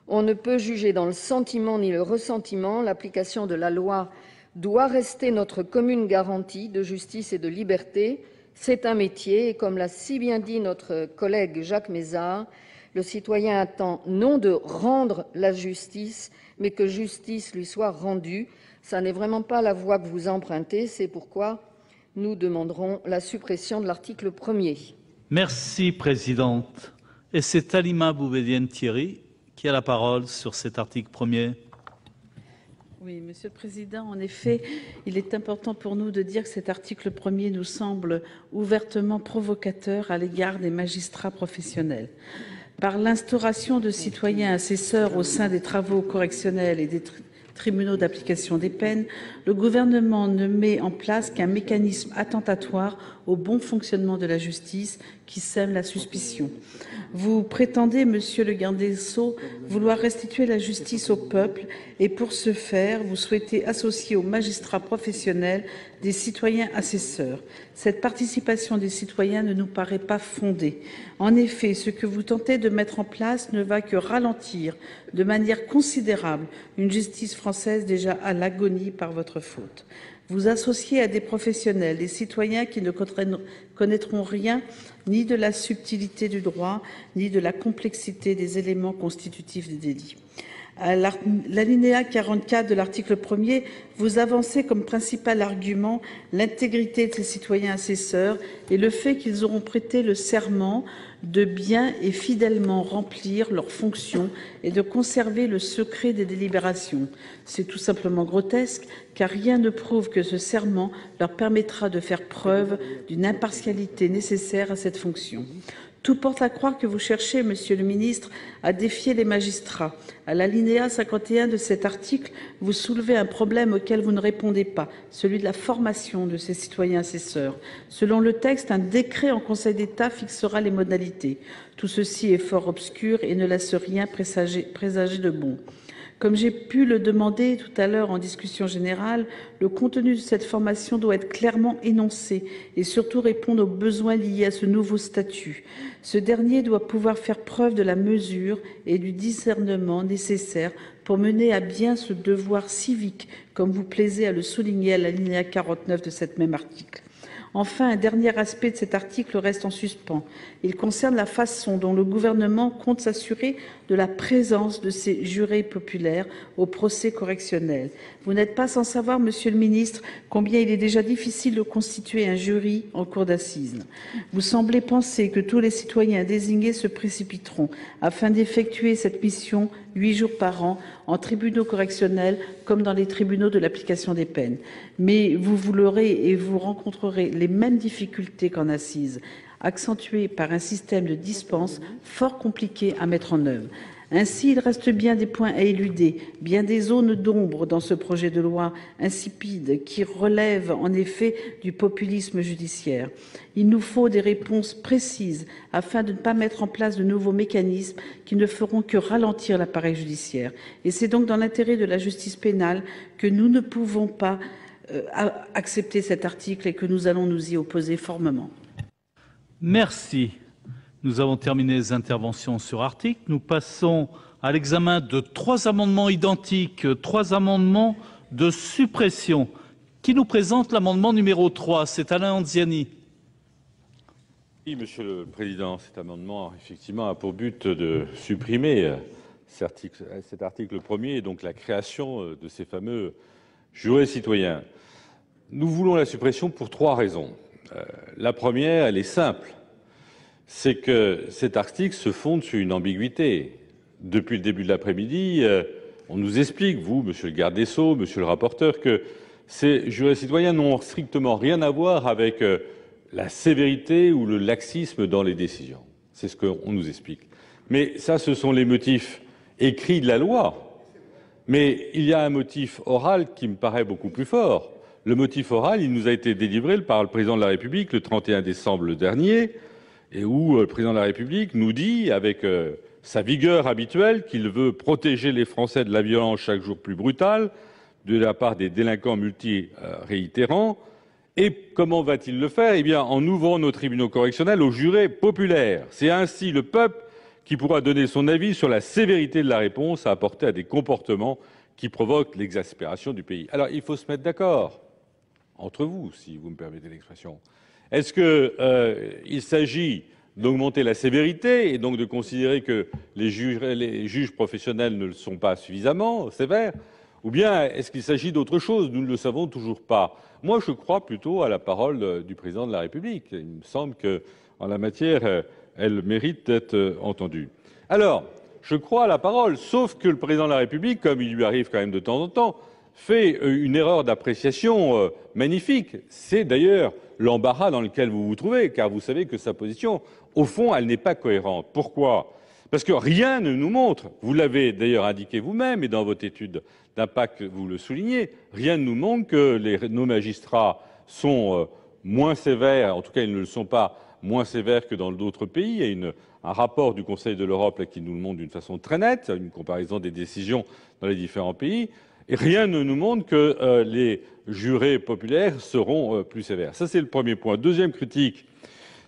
On ne peut juger dans le sentiment ni le ressentiment. L'application de la loi doit rester notre commune garantie de justice et de liberté. C'est un métier et comme l'a si bien dit notre collègue Jacques Mézard, le citoyen attend non de rendre la justice, mais que justice lui soit rendue. Ça n'est vraiment pas la voie que vous empruntez, c'est pourquoi nous demanderons la suppression de l'article 1er. Merci, Présidente. Et c'est Halima Boumedienne-Thierry qui a la parole sur cet article 1er. Oui, Monsieur le Président, en effet, il est important pour nous de dire que cet article 1er nous semble ouvertement provocateur à l'égard des magistrats professionnels. Par l'instauration de citoyens assesseurs au sein des travaux correctionnels et des tribunaux d'application des peines, le gouvernement ne met en place qu'un mécanisme attentatoire au bon fonctionnement de la justice qui sème la suspicion. Vous prétendez, Monsieur le garde des Sceaux, vouloir restituer la justice au peuple et pour ce faire, vous souhaitez associer aux magistrats professionnels des citoyens assesseurs. Cette participation des citoyens ne nous paraît pas fondée. En effet, ce que vous tentez de mettre en place ne va que ralentir de manière considérable une justice française déjà à l'agonie par votre faute. Vous associez à des professionnels, des citoyens qui ne connaîtront rien ni de la subtilité du droit, ni de la complexité des éléments constitutifs des délits. À l'alinéa 44 de l'article 1er, vous avancez comme principal argument l'intégrité de ces citoyens assesseurs et le fait qu'ils auront prêté le serment de bien et fidèlement remplir leurs fonctions et de conserver le secret des délibérations. C'est tout simplement grotesque, car rien ne prouve que ce serment leur permettra de faire preuve d'une impartialité nécessaire à cette fonction. Tout porte à croire que vous cherchez, Monsieur le ministre, à défier les magistrats. À l'alinéa 51 de cet article, vous soulevez un problème auquel vous ne répondez pas, celui de la formation de ces citoyens assesseurs. Selon le texte, un décret en Conseil d'État fixera les modalités. Tout ceci est fort obscur et ne laisse rien présager de bon. Comme j'ai pu le demander tout à l'heure en discussion générale, le contenu de cette formation doit être clairement énoncé et surtout répondre aux besoins liés à ce nouveau statut. Ce dernier doit pouvoir faire preuve de la mesure et du discernement nécessaires pour mener à bien ce devoir civique, comme vous plaisez à le souligner à l'alinéa 49 de cet même article. Enfin, un dernier aspect de cet article reste en suspens. Il concerne la façon dont le gouvernement compte s'assurer de la présence de ces jurés populaires au procès correctionnel. Vous n'êtes pas sans savoir, Monsieur le ministre, combien il est déjà difficile de constituer un jury en cour d'assises. Vous semblez penser que tous les citoyens désignés se précipiteront afin d'effectuer cette mission 8 jours par an en tribunaux correctionnels comme dans les tribunaux de l'application des peines. Mais vous l'aurez et vous rencontrerez les mêmes difficultés qu'en assises, accentuées par un système de dispense fort compliqué à mettre en œuvre. Ainsi, il reste bien des points à éluder, bien des zones d'ombre dans ce projet de loi insipide qui relève en effet du populisme judiciaire. Il nous faut des réponses précises afin de ne pas mettre en place de nouveaux mécanismes qui ne feront que ralentir l'appareil judiciaire. Et c'est donc dans l'intérêt de la justice pénale que nous ne pouvons pas accepter cet article et que nous allons nous y opposer fermement. Merci. Nous avons terminé les interventions sur article. Nous passons à l'examen de 3 amendements identiques, 3 amendements de suppression. Qui nous présente l'amendement numéro 3? C'est Alain Anziani. Oui, Monsieur le Président, cet amendement, effectivement, a pour but de supprimer cet article premier, et donc la création de ces fameux jurés citoyens. Nous voulons la suppression pour 3 raisons. La première, elle est simple. C'est que cet article se fonde sur une ambiguïté. Depuis le début de l'après-midi, on nous explique, vous, Monsieur le garde des Sceaux, Monsieur le rapporteur, que ces jurés citoyens n'ont strictement rien à voir avec la sévérité ou le laxisme dans les décisions. C'est ce qu'on nous explique. Mais ça, ce sont les motifs écrits de la loi. Mais il y a un motif oral qui me paraît beaucoup plus fort. Le motif oral, il nous a été délivré par le Président de la République le 31 décembre dernier, et où le Président de la République nous dit, avec sa vigueur habituelle, qu'il veut protéger les Français de la violence chaque jour plus brutale, de la part des délinquants multi-réitérants. Et comment va-t-il le faire? Eh bien, en ouvrant nos tribunaux correctionnels aux jurés populaires. C'est ainsi le peuple qui pourra donner son avis sur la sévérité de la réponse à apporter à des comportements qui provoquent l'exaspération du pays. Alors, il faut se mettre d'accord entre vous, si vous me permettez l'expression. Est-ce qu'il s'agit d'augmenter la sévérité et donc de considérer que les juges professionnels ne le sont pas suffisamment sévères? Ou bien est-ce qu'il s'agit d'autre chose? Nous ne le savons toujours pas. Moi, je crois plutôt à la parole du Président de la République. Il me semble qu'en la matière, elle mérite d'être entendue. Alors, je crois à la parole, sauf que le Président de la République, comme il lui arrive quand même de temps en temps, fait une erreur d'appréciation magnifique. C'est d'ailleurs l'embarras dans lequel vous vous trouvez, car vous savez que sa position, au fond, elle n'est pas cohérente. Pourquoi? Parce que rien ne nous montre, vous l'avez d'ailleurs indiqué vous-même, et dans votre étude d'impact, vous le soulignez, rien ne nous montre que nos magistrats sont moins sévères, en tout cas ils ne le sont pas moins sévères que dans d'autres pays. Il y a un rapport du Conseil de l'Europe qui nous le montre d'une façon très nette, une comparaison des décisions dans les différents pays. Et rien ne nous montre que les jurés populaires seront plus sévères. Ça, c'est le premier point. Deuxième critique,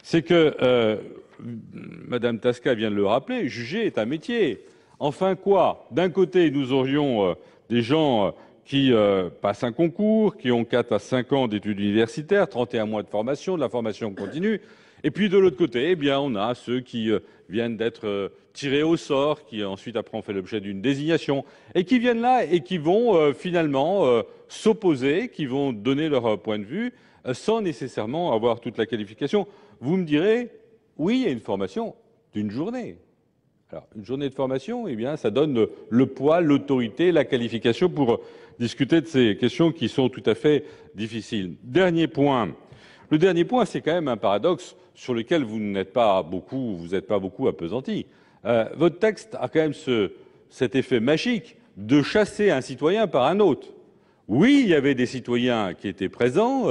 c'est que, Madame Tasca vient de le rappeler, juger est un métier. Enfin quoi? D'un côté, nous aurions des gens qui passent un concours, qui ont 4 à 5 ans d'études universitaires, 31 mois de formation, de la formation continue. Et puis de l'autre côté, eh bien, on a ceux qui viennent d'être tirés au sort, qui ensuite après ont fait l'objet d'une désignation, et qui viennent là et qui vont finalement s'opposer, qui vont donner leur point de vue, sans nécessairement avoir toute la qualification. Vous me direz, oui, il y a une formation d'une journée. Alors, une journée de formation, eh bien, ça donne le poids, l'autorité, la qualification pour discuter de ces questions qui sont tout à fait difficiles. Dernier point. Le dernier point, c'est quand même un paradoxe sur lequel vous n'êtes pas beaucoup, appesanti. Votre texte a quand même cet effet magique de chasser un citoyen par un autre. Oui, il y avait des citoyens qui étaient présents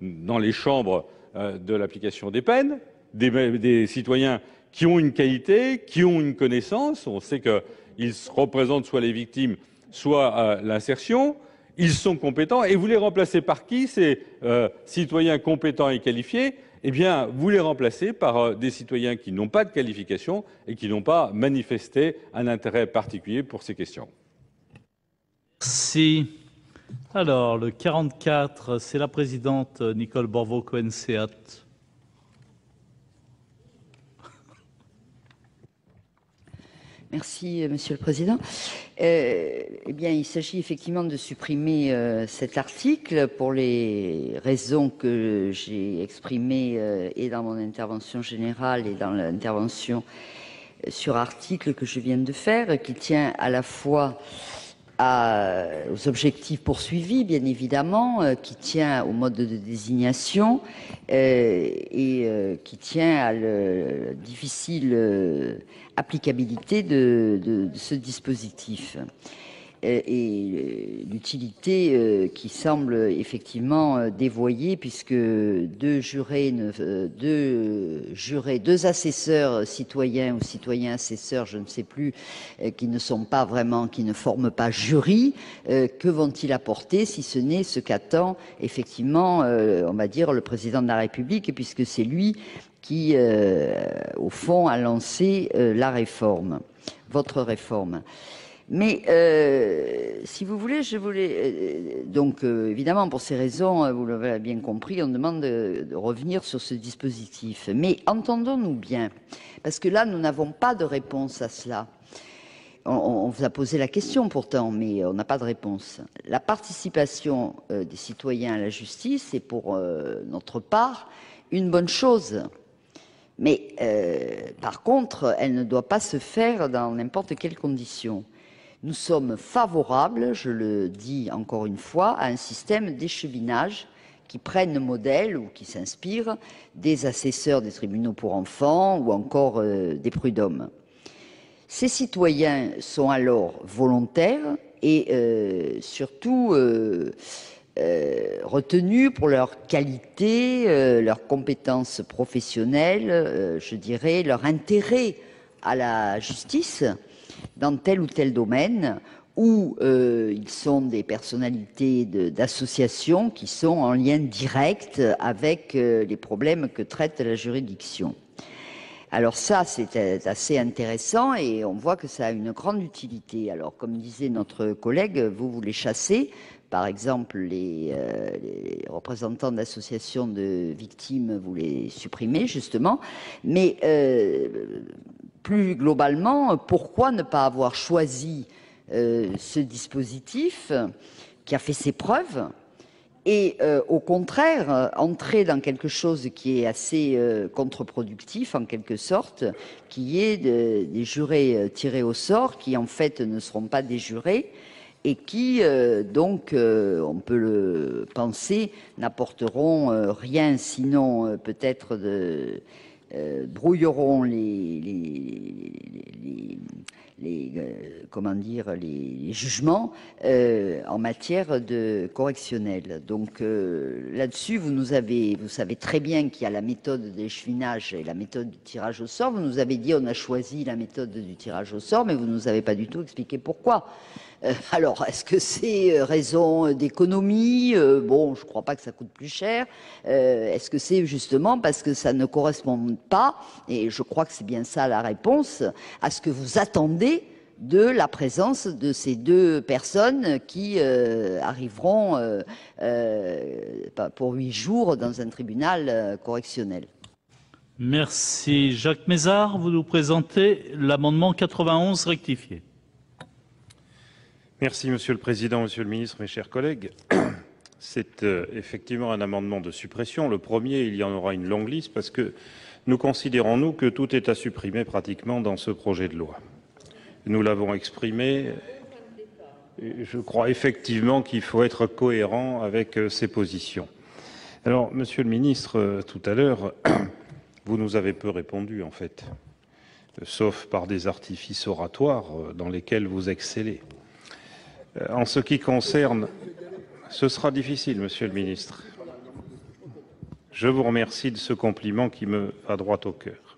dans les chambres de l'application des peines, des citoyens qui ont une qualité, qui ont une connaissance. On sait qu'ils représentent soit les victimes, soit l'insertion. Ils sont compétents. Et vous les remplacez par qui, ces citoyens compétents et qualifiés? Eh bien, vous les remplacez par des citoyens qui n'ont pas de qualification et qui n'ont pas manifesté un intérêt particulier pour ces questions. Merci. Alors, le 44, c'est la présidente Nicole Borvo-Cohen-Seat. Merci, Monsieur le Président. Eh bien, il s'agit effectivement de supprimer cet article pour les raisons que j'ai exprimées et dans mon intervention générale et dans l'intervention sur article que je viens de faire, qui tient à la fois aux objectifs poursuivis, bien évidemment, qui tient au mode de désignation et qui tient à la difficile applicabilité de ce dispositif et l'utilité qui semble effectivement dévoyée, puisque deux assesseurs citoyens ou citoyens assesseurs, je ne sais plus, qui ne forment pas jury, que vont-ils apporter si ce n'est ce qu'attend effectivement, on va dire, le président de la République, puisque c'est lui qui, au fond, a lancé la réforme, votre réforme. Mais si vous voulez, je voulais donc évidemment pour ces raisons, vous l'avez bien compris, on demande de revenir sur ce dispositif. Mais entendons-nous bien, parce que là nous n'avons pas de réponse à cela. On vous a posé la question pourtant, mais on n'a pas de réponse. La participation des citoyens à la justice est pour notre part une bonne chose. Mais par contre, elle ne doit pas se faire dans n'importe quelles conditions. Nous sommes favorables, je le dis encore une fois, à un système d'échevinage qui prenne modèle ou qui s'inspire des assesseurs des tribunaux pour enfants ou encore des prud'hommes. Ces citoyens sont alors volontaires et surtout retenus pour leur qualité, leurs compétences professionnelles, je dirais, leur intérêt à la justice dans tel ou tel domaine, où ils sont des personnalités d'associations qui sont en lien direct avec les problèmes que traite la juridiction. Alors ça, c'est assez intéressant et on voit que ça a une grande utilité. Alors, comme disait notre collègue, vous les chassez. Par exemple, les représentants d'associations de victimes, vous les supprimez, justement. Mais plus globalement, pourquoi ne pas avoir choisi ce dispositif qui a fait ses preuves et au contraire entrer dans quelque chose qui est assez contre-productif en quelque sorte, qui est des jurés tirés au sort, qui en fait ne seront pas des jurés et qui donc, on peut le penser, n'apporteront rien sinon peut-être brouilleront comment dire, les jugements en matière de correctionnelle. Donc là-dessus, vous savez très bien qu'il y a la méthode d'échevinage et la méthode du tirage au sort. Vous nous avez dit on a choisi la méthode du tirage au sort, mais vous nous avez pas du tout expliqué pourquoi. Alors, est-ce que c'est raison d'économie? Bon, je crois pas que ça coûte plus cher. Est-ce que c'est justement parce que ça ne correspond pas, et je crois que c'est bien ça la réponse, à ce que vous attendez de la présence de ces deux personnes qui arriveront pour 8 jours dans un tribunal correctionnel? Merci. Jacques Mézard, vous nous présentez l'amendement 91 rectifié. Merci Monsieur le Président, Monsieur le Ministre, mes chers collègues. C'est effectivement un amendement de suppression. Le premier, il y en aura une longue liste parce que nous considérons, nous, que tout est à supprimer pratiquement dans ce projet de loi. Nous l'avons exprimé. Je crois effectivement qu'il faut être cohérent avec ces positions. Alors, Monsieur le ministre, tout à l'heure, vous nous avez peu répondu, en fait, sauf par des artifices oratoires dans lesquels vous excellez. En ce qui concerne... Ce sera difficile, Monsieur le ministre. Je vous remercie de ce compliment qui me va droit au cœur.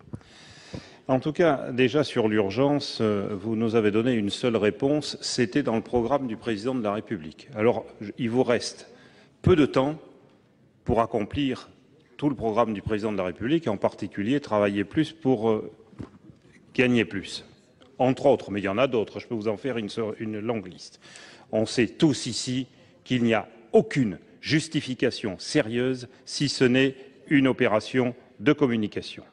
En tout cas, déjà sur l'urgence, vous nous avez donné une seule réponse, c'était dans le programme du Président de la République. Alors, il vous reste peu de temps pour accomplir tout le programme du Président de la République, et en particulier travailler plus pour gagner plus. Entre autres, mais il y en a d'autres, je peux vous en faire une longue liste. On sait tous ici qu'il n'y a aucune justification sérieuse, si ce n'est une opération de communication.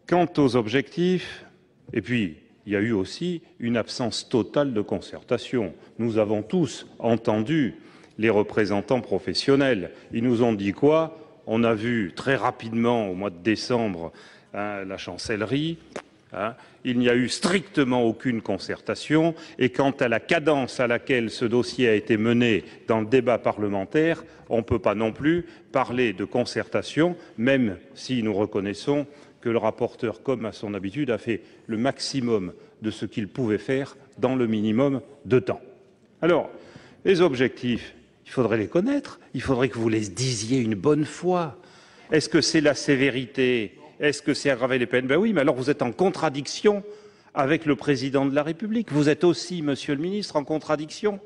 Quant aux objectifs, et puis il y a eu aussi une absence totale de concertation. Nous avons tous entendu les représentants professionnels. Ils nous ont dit quoi? On a vu très rapidement, au mois de décembre, la chancellerie. Il n'y a eu strictement aucune concertation, et quant à la cadence à laquelle ce dossier a été mené dans le débat parlementaire, on ne peut pas non plus parler de concertation, même si nous reconnaissons que le rapporteur, comme à son habitude, a fait le maximum de ce qu'il pouvait faire dans le minimum de temps. Alors, les objectifs, il faudrait les connaître, il faudrait que vous les disiez une bonne fois. Est-ce que c'est la sévérité? Est-ce que c'est aggraver les peines? Ben oui, mais alors vous êtes en contradiction avec le Président de la République. Vous êtes aussi, Monsieur le Ministre, en contradiction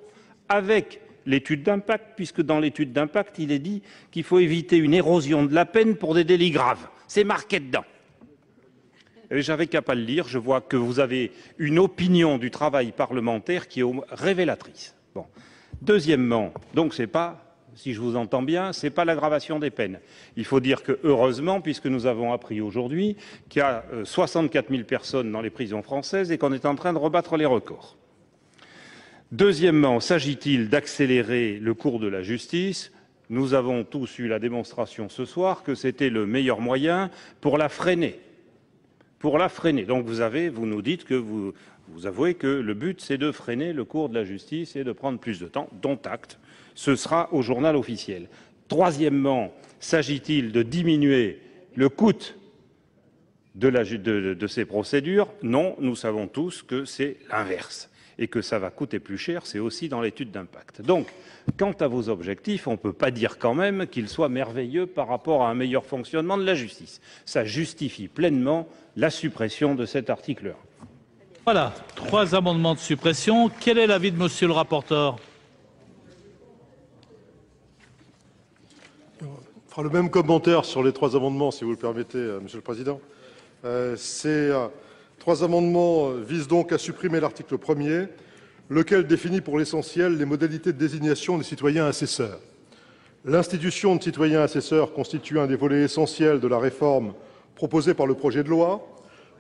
avec l'étude d'impact, puisque dans l'étude d'impact, il est dit qu'il faut éviter une érosion de la peine pour des délits graves. C'est marqué dedans. J'avais qu'à pas le lire, je vois que vous avez une opinion du travail parlementaire qui est révélatrice. Bon. Deuxièmement, donc c'est pas, si je vous entends bien, ce n'est pas l'aggravation des peines. Il faut dire que, heureusement, puisque nous avons appris aujourd'hui qu'il y a 64 000 personnes dans les prisons françaises et qu'on est en train de rebattre les records. Deuxièmement, s'agit-il d'accélérer le cours de la justice? Nous avons tous eu la démonstration ce soir que c'était le meilleur moyen pour la freiner. Pour la freiner. Donc vous nous dites que vous avouez que le but, c'est de freiner le cours de la justice et de prendre plus de temps, dont acte. Ce sera au journal officiel. Troisièmement, s'agit-il de diminuer le coût de ces procédures? Non, nous savons tous que c'est l'inverse et que ça va coûter plus cher, c'est aussi dans l'étude d'impact. Donc, quant à vos objectifs, on ne peut pas dire quand même qu'ils soient merveilleux par rapport à un meilleur fonctionnement de la justice. Ça justifie pleinement la suppression de cet article 1. Voilà, 3 amendements de suppression. Quel est l'avis de Monsieur le rapporteur? On fera le même commentaire sur les 3 amendements, si vous le permettez, Monsieur le Président. Ces 3 amendements visent donc à supprimer l'article 1er, lequel définit pour l'essentiel les modalités de désignation des citoyens assesseurs. L'institution de citoyens assesseurs constitue un des volets essentiels de la réforme proposée par le projet de loi.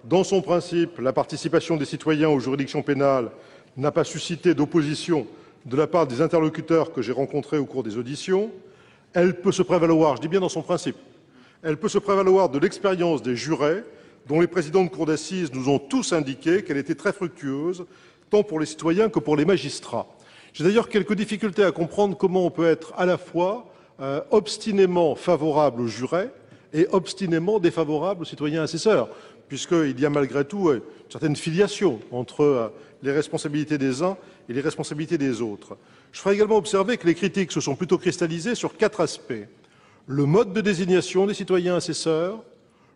Dans son principe, la participation des citoyens aux juridictions pénales n'a pas suscité d'opposition de la part des interlocuteurs que j'ai rencontrés au cours des auditions. Elle peut se prévaloir, je dis bien dans son principe, elle peut se prévaloir de l'expérience des jurés, dont les présidents de cour d'assises nous ont tous indiqué qu'elle était très fructueuse, tant pour les citoyens que pour les magistrats. J'ai d'ailleurs quelques difficultés à comprendre comment on peut être à la fois obstinément favorable aux jurés et obstinément défavorable aux citoyens assesseurs, puisqu'il y a malgré tout une certaine filiation entre les responsabilités des uns et les responsabilités des autres. Je ferai également observer que les critiques se sont plutôt cristallisées sur 4 aspects. Le mode de désignation des citoyens assesseurs,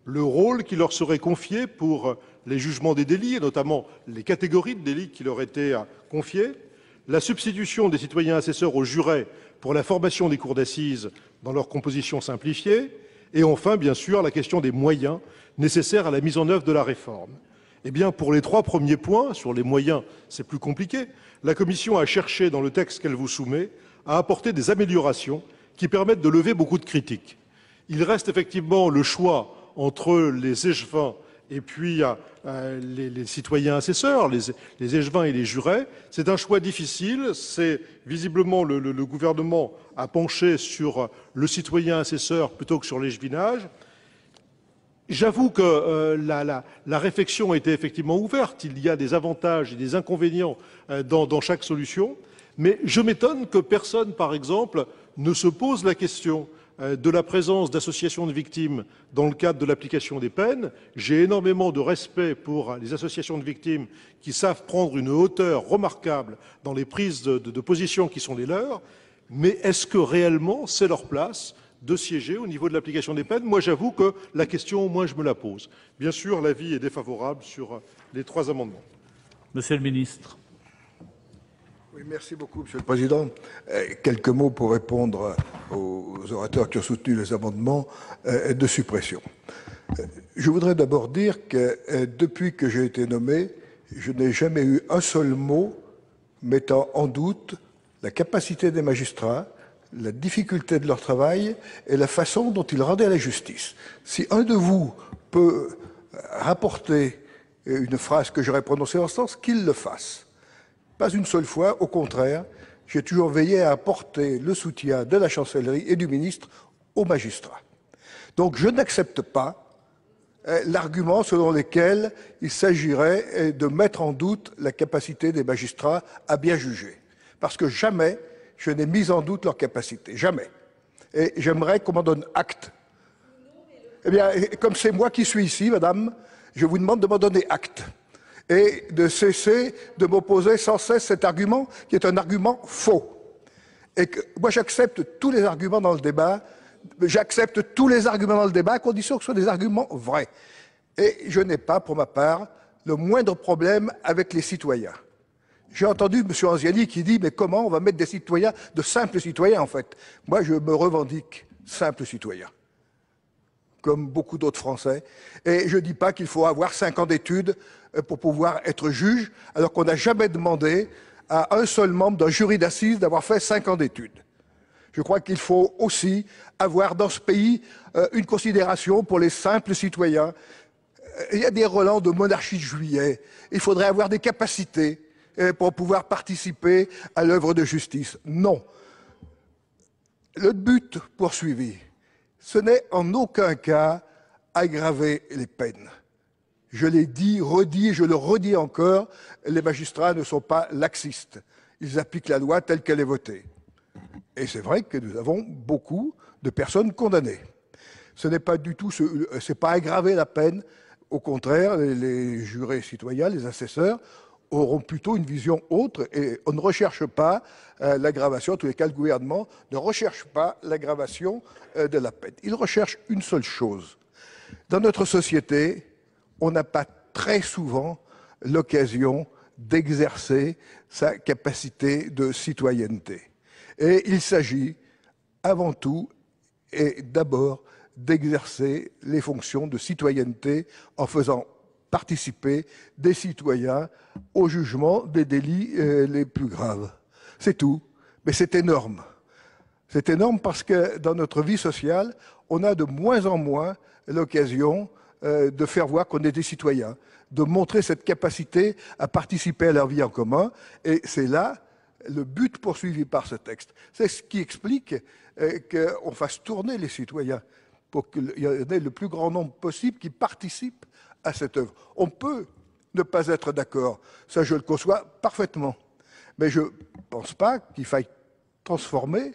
le rôle qui leur serait confié pour les jugements des délits, et notamment les catégories de délits qui leur étaient confiées, la substitution des citoyens assesseurs aux jurés pour la formation des cours d'assises dans leur composition simplifiée, et enfin, bien sûr, la question des moyens nécessaires à la mise en œuvre de la réforme. Eh bien, pour les 3 premiers points, sur les moyens, c'est plus compliqué, la Commission a cherché, dans le texte qu'elle vous soumet, à apporter des améliorations qui permettent de lever beaucoup de critiques. Il reste effectivement le choix entre les échevins et puis les citoyens assesseurs, les échevins et les jurés. C'est un choix difficile. C'est visiblement le gouvernement a penché sur le citoyen assesseur plutôt que sur l'échevinage. J'avoue que la réflexion a été effectivement ouverte. Il y a des avantages et des inconvénients dans chaque solution. Mais je m'étonne que personne, par exemple, ne se pose la question de la présence d'associations de victimes dans le cadre de l'application des peines. J'ai énormément de respect pour les associations de victimes qui savent prendre une hauteur remarquable dans les prises de position qui sont les leurs, mais est-ce que réellement c'est leur place de siéger au niveau de l'application des peines? Moi, j'avoue que la question, au moins, je me la pose. Bien sûr, l'avis est défavorable sur les 3 amendements. Monsieur le ministre. Oui, merci beaucoup, Monsieur le Président. Quelques mots pour répondre aux orateurs qui ont soutenu les amendements de suppression. Je voudrais d'abord dire que depuis que j'ai été nommé, je n'ai jamais eu un seul mot mettant en doute la capacité des magistrats, la difficulté de leur travail et la façon dont ils rendaient la justice. Si un de vous peut rapporter une phrase que j'aurais prononcée en ce sens, qu'il le fasse. Pas une seule fois, au contraire, j'ai toujours veillé à apporter le soutien de la chancellerie et du ministre aux magistrats. Donc je n'accepte pas l'argument selon lequel il s'agirait de mettre en doute la capacité des magistrats à bien juger. Parce que jamais je n'ai mis en doute leur capacité, jamais. Et j'aimerais qu'on m'en donne acte. Eh bien, comme c'est moi qui suis ici, madame, je vous demande de m'en donner acte. Et de cesser de m'opposer sans cesse cet argument qui est un argument faux. Et que moi j'accepte tous les arguments dans le débat, à condition que ce soit des arguments vrais. Et je n'ai pas, pour ma part, le moindre problème avec les citoyens. J'ai entendu M. Anziani qui dit « mais comment on va mettre des citoyens, de simples citoyens en fait ?» Moi je me revendique simple citoyen, comme beaucoup d'autres Français. Et je ne dis pas qu'il faut avoir 5 ans d'études pour pouvoir être juge, alors qu'on n'a jamais demandé à un seul membre d'un jury d'assises d'avoir fait 5 ans d'études. Je crois qu'il faut aussi avoir dans ce pays une considération pour les simples citoyens. Il y a des relents de monarchie de juillet. Il faudrait avoir des capacités pour pouvoir participer à l'œuvre de justice. Non. Le but poursuivi, ce n'est en aucun cas aggraver les peines. Je l'ai dit, redit, et je le redis encore, les magistrats ne sont pas laxistes. Ils appliquent la loi telle qu'elle est votée. Et c'est vrai que nous avons beaucoup de personnes condamnées. Ce n'est pas du tout, c'est pas aggraver la peine. Au contraire, les jurés citoyens, les assesseurs, auront plutôt une vision autre et on ne recherche pas l'aggravation, en tous les cas le gouvernement ne recherche pas l'aggravation de la peine. Il recherche une seule chose. Dans notre société, on n'a pas très souvent l'occasion d'exercer sa capacité de citoyenneté. Et il s'agit avant tout et d'abord d'exercer les fonctions de citoyenneté en faisant participer des citoyens au jugement des délits les plus graves. C'est tout, mais c'est énorme. C'est énorme parce que dans notre vie sociale, on a de moins en moins l'occasion de faire voir qu'on est des citoyens, de montrer cette capacité à participer à leur vie en commun. Et c'est là le but poursuivi par ce texte. C'est ce qui explique qu'on fasse tourner les citoyens pour qu'il y en ait le plus grand nombre possible qui participent à cette œuvre. On peut ne pas être d'accord, ça je le conçois parfaitement. Mais je ne pense pas qu'il faille transformer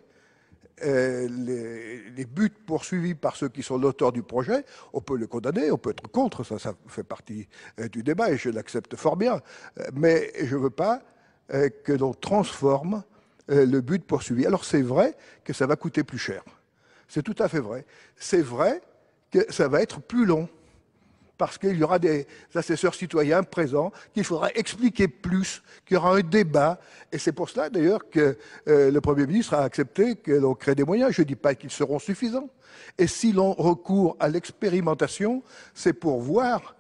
les buts poursuivis par ceux qui sont l'auteur du projet. On peut le condamner, on peut être contre, ça fait partie du débat et je l'accepte fort bien. Mais je ne veux pas que l'on transforme le but poursuivi. Alors c'est vrai que ça va coûter plus cher. C'est tout à fait vrai. C'est vrai que ça va être plus long parce qu'il y aura des assesseurs citoyens présents, qu'il faudra expliquer plus, qu'il y aura un débat. Et c'est pour cela, d'ailleurs, que le Premier ministre a accepté que l'on crée des moyens. Je ne dis pas qu'ils seront suffisants. Et si l'on recourt à l'expérimentation, c'est pour voir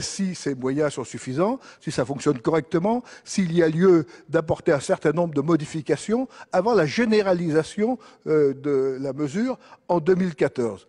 si ces moyens sont suffisants, si ça fonctionne correctement, s'il y a lieu d'apporter un certain nombre de modifications avant la généralisation de la mesure en 2014.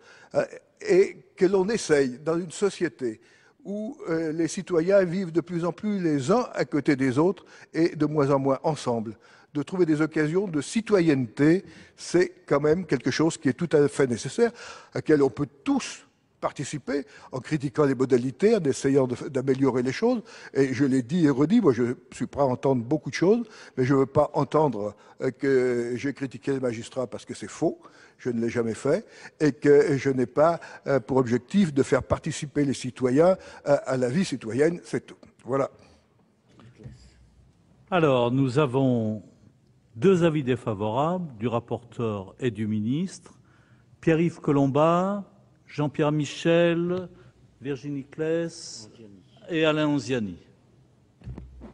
Et que l'on essaye, dans une société où les citoyens vivent de plus en plus les uns à côté des autres et de moins en moins ensemble, de trouver des occasions de citoyenneté, c'est quand même quelque chose qui est tout à fait nécessaire, à laquelle on peut tous participer en critiquant les modalités, en essayant d'améliorer les choses. Et je l'ai dit et redit, moi je suis prêt à entendre beaucoup de choses, mais je ne veux pas entendre que j'ai critiqué les magistrats parce que c'est faux, je ne l'ai jamais fait, et que je n'ai pas pour objectif de faire participer les citoyens à la vie citoyenne, c'est tout. Voilà. Alors, nous avons 2 avis défavorables du rapporteur et du ministre. Pierre-Yves Collombat, Jean-Pierre Michel, Virginie Claes et Alain Onziani.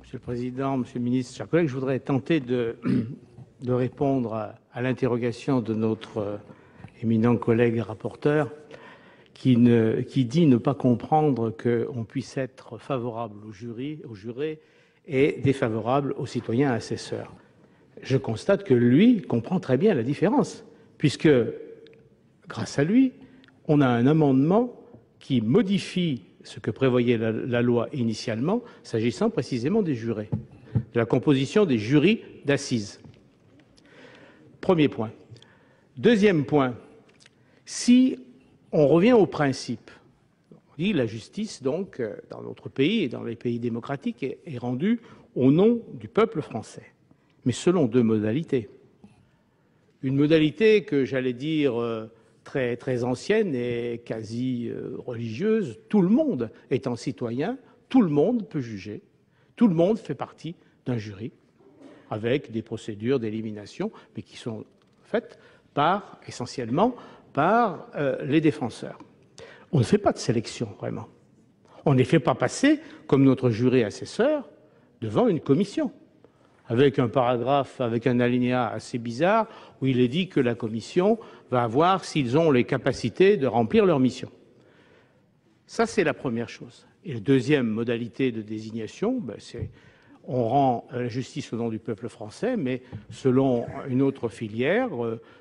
Monsieur le Président, Monsieur le Ministre, chers collègues, je voudrais tenter de répondre à l'interrogation de notre éminent collègue rapporteur qui dit ne pas comprendre qu'on puisse être favorable aux jurés et défavorable aux citoyens assesseurs. Je constate que lui comprend très bien la différence, puisque, grâce à lui, on a un amendement qui modifie ce que prévoyait la loi initialement, s'agissant précisément des jurés, de la composition des jurys d'assises. Premier point. Deuxième point, si on revient au principe, on dit la justice, donc, dans notre pays et dans les pays démocratiques, est rendue au nom du peuple français, mais selon 2 modalités. Une modalité que j'allais dire très, très ancienne et quasi religieuse, tout le monde étant citoyen, tout le monde peut juger, tout le monde fait partie d'un jury, avec des procédures d'élimination, mais qui sont faites essentiellement par les défenseurs. On ne fait pas de sélection, vraiment. On ne les fait pas passer, comme notre jury assesseur, devant une commission, avec un paragraphe, avec un alinéa assez bizarre, où il est dit que la commission va voir s'ils ont les capacités de remplir leur mission. Ça, c'est la première chose. Et la deuxième modalité de désignation, c'est on rend la justice au nom du peuple français, mais selon une autre filière,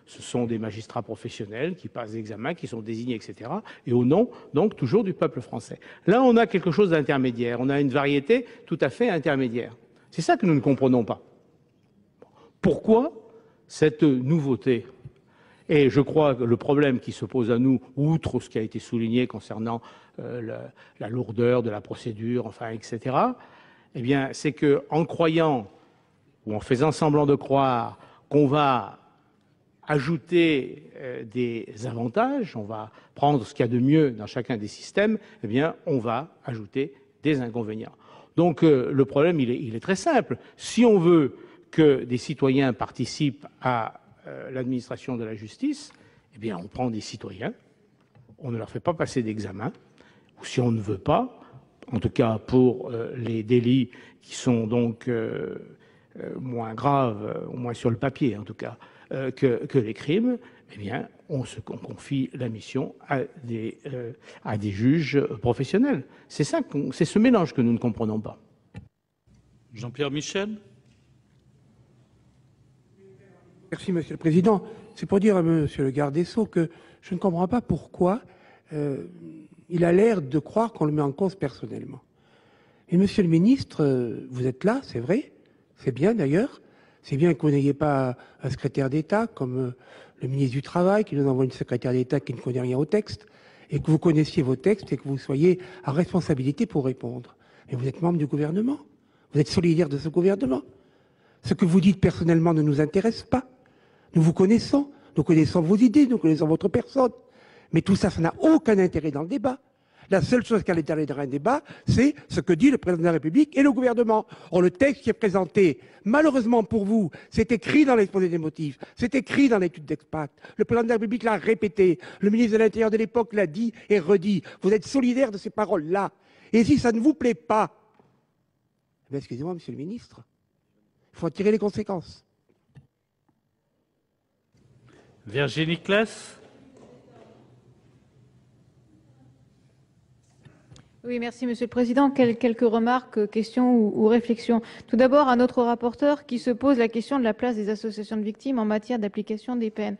ce sont des magistrats professionnels qui passent l'examen, qui sont désignés, etc., et au nom, donc, toujours du peuple français. Là, on a quelque chose d'intermédiaire, on a une variété tout à fait intermédiaire. C'est ça que nous ne comprenons pas. Pourquoi cette nouveauté ? Et je crois que le problème qui se pose à nous, outre ce qui a été souligné concernant la lourdeur de la procédure, enfin, etc., eh bien, c'est qu'en croyant, ou en faisant semblant de croire, qu'on va ajouter des avantages, on va prendre ce qu'il y a de mieux dans chacun des systèmes, eh bien, on va ajouter des inconvénients. Donc, le problème, il est très simple. Si on veut que des citoyens participent à l'administration de la justice, eh bien, on prend des citoyens, on ne leur fait pas passer d'examen, ou si on ne veut pas, en tout cas pour les délits qui sont donc moins graves, au moins sur le papier en tout cas, que les crimes, eh bien, on confie la mission à des juges professionnels. C'est ce mélange que nous ne comprenons pas. Jean-Pierre Michel. Merci, Monsieur le Président. C'est pour dire à Monsieur le garde des Sceaux que je ne comprends pas pourquoi il a l'air de croire qu'on le met en cause personnellement. Et Monsieur le Ministre, vous êtes là, c'est vrai, c'est bien d'ailleurs. C'est bien que vous n'ayez pas un secrétaire d'État comme le ministre du Travail qui nous envoie une secrétaire d'État qui ne connaît rien au texte, et que vous connaissiez vos textes et que vous soyez à responsabilité pour répondre. Et vous êtes membre du gouvernement, vous êtes solidaire de ce gouvernement. Ce que vous dites personnellement ne nous intéresse pas. Nous vous connaissons, nous connaissons vos idées, nous connaissons votre personne. Mais tout ça, ça n'a aucun intérêt dans le débat. La seule chose qui a l'intérêt dans un débat, c'est ce que dit le président de la République et le gouvernement. Or, le texte qui est présenté, malheureusement pour vous, c'est écrit dans l'exposé des motifs, c'est écrit dans l'étude d'impact. Le président de la République l'a répété, le ministre de l'Intérieur de l'époque l'a dit et redit. Vous êtes solidaire de ces paroles-là. Et si ça ne vous plaît pas, eh bien, excusez-moi, monsieur le ministre, il faut en tirer les conséquences. Virginie Claes. Oui, merci Monsieur le Président. Quelques remarques, questions ou réflexions. Tout d'abord, à notre rapporteur qui se pose la question de la place des associations de victimes en matière d'application des peines.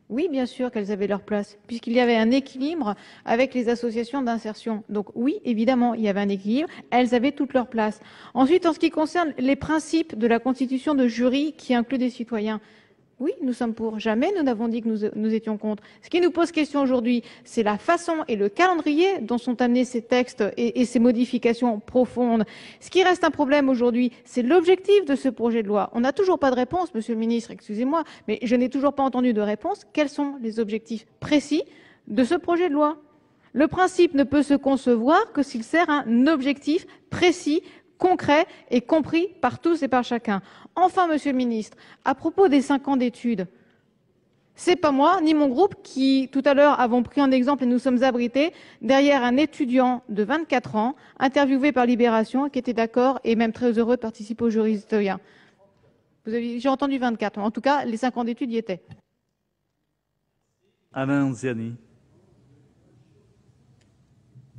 Oui, bien sûr qu'elles avaient leur place, puisqu'il y avait un équilibre avec les associations d'insertion. Donc oui, évidemment, il y avait un équilibre, elles avaient toute leur place. Ensuite, en ce qui concerne les principes de la constitution de jury qui inclut des citoyens, Oui, nous sommes pour. Jamais nous n'avons dit que nous étions contre. Ce qui nous pose question aujourd'hui, c'est la façon et le calendrier dont sont amenés ces textes et ces modifications profondes. Ce qui reste un problème aujourd'hui, c'est l'objectif de ce projet de loi. On n'a toujours pas de réponse, Monsieur le Ministre, excusez-moi, mais je n'ai toujours pas entendu de réponse. Quels sont les objectifs précis de ce projet de loi? Le principe ne peut se concevoir que s'il sert un objectif précis, concret et compris par tous et par chacun. Enfin, Monsieur le Ministre, à propos des 5 ans d'études, c'est pas moi ni mon groupe qui, tout à l'heure, avons pris un exemple et nous sommes abrités derrière un étudiant de 24 ans, interviewé par Libération, qui était d'accord et même très heureux de participer au jury citoyen. J'ai entendu 24 ans. En tout cas, les 5 ans d'études y étaient. Alain Ziani.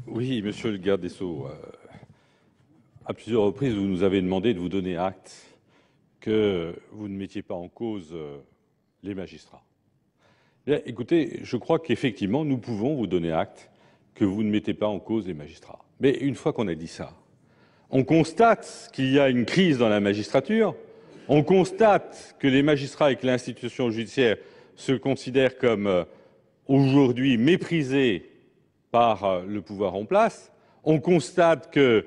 Oui, monsieur le garde des Sceaux, à plusieurs reprises, vous nous avez demandé de vous donner acte que vous ne mettiez pas en cause les magistrats. Bien, écoutez, je crois qu'effectivement, nous pouvons vous donner acte que vous ne mettez pas en cause les magistrats. Mais une fois qu'on a dit ça, on constate qu'il y a une crise dans la magistrature, on constate que les magistrats et que l'institution judiciaire se considèrent comme aujourd'hui méprisés par le pouvoir en place, on constate que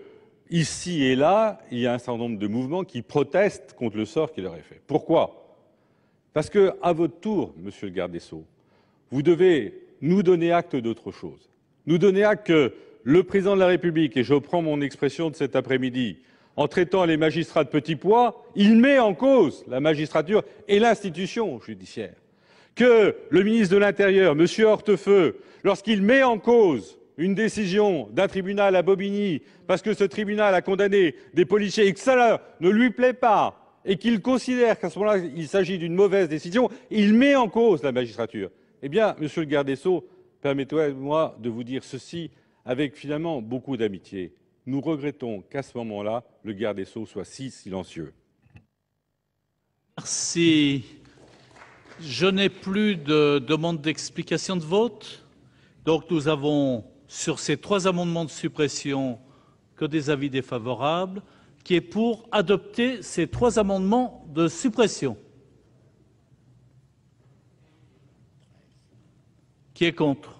ici et là, il y a un certain nombre de mouvements qui protestent contre le sort qui leur est fait. Pourquoi? Parce que, à votre tour, monsieur le garde des Sceaux, vous devez nous donner acte d'autre chose. Nous donner acte que le président de la République, et je reprends mon expression de cet après-midi, en traitant les magistrats de petits pois, il met en cause la magistrature et l'institution judiciaire. Que le ministre de l'Intérieur, M. Hortefeux, lorsqu'il met en cause une décision d'un tribunal à Bobigny, parce que ce tribunal a condamné des policiers et que cela ne lui plaît pas, et qu'il considère qu'à ce moment-là, il s'agit d'une mauvaise décision, il met en cause la magistrature. Eh bien, monsieur le garde des Sceaux, permettez-moi de vous dire ceci avec finalement beaucoup d'amitié. Nous regrettons qu'à ce moment-là, le garde des Sceaux soit si silencieux. Merci. Je n'ai plus de demande d'explication de vote. Donc nous avons sur ces 3 amendements de suppression que des avis défavorables. Qui est pour adopter ces 3 amendements de suppression? Qui est contre?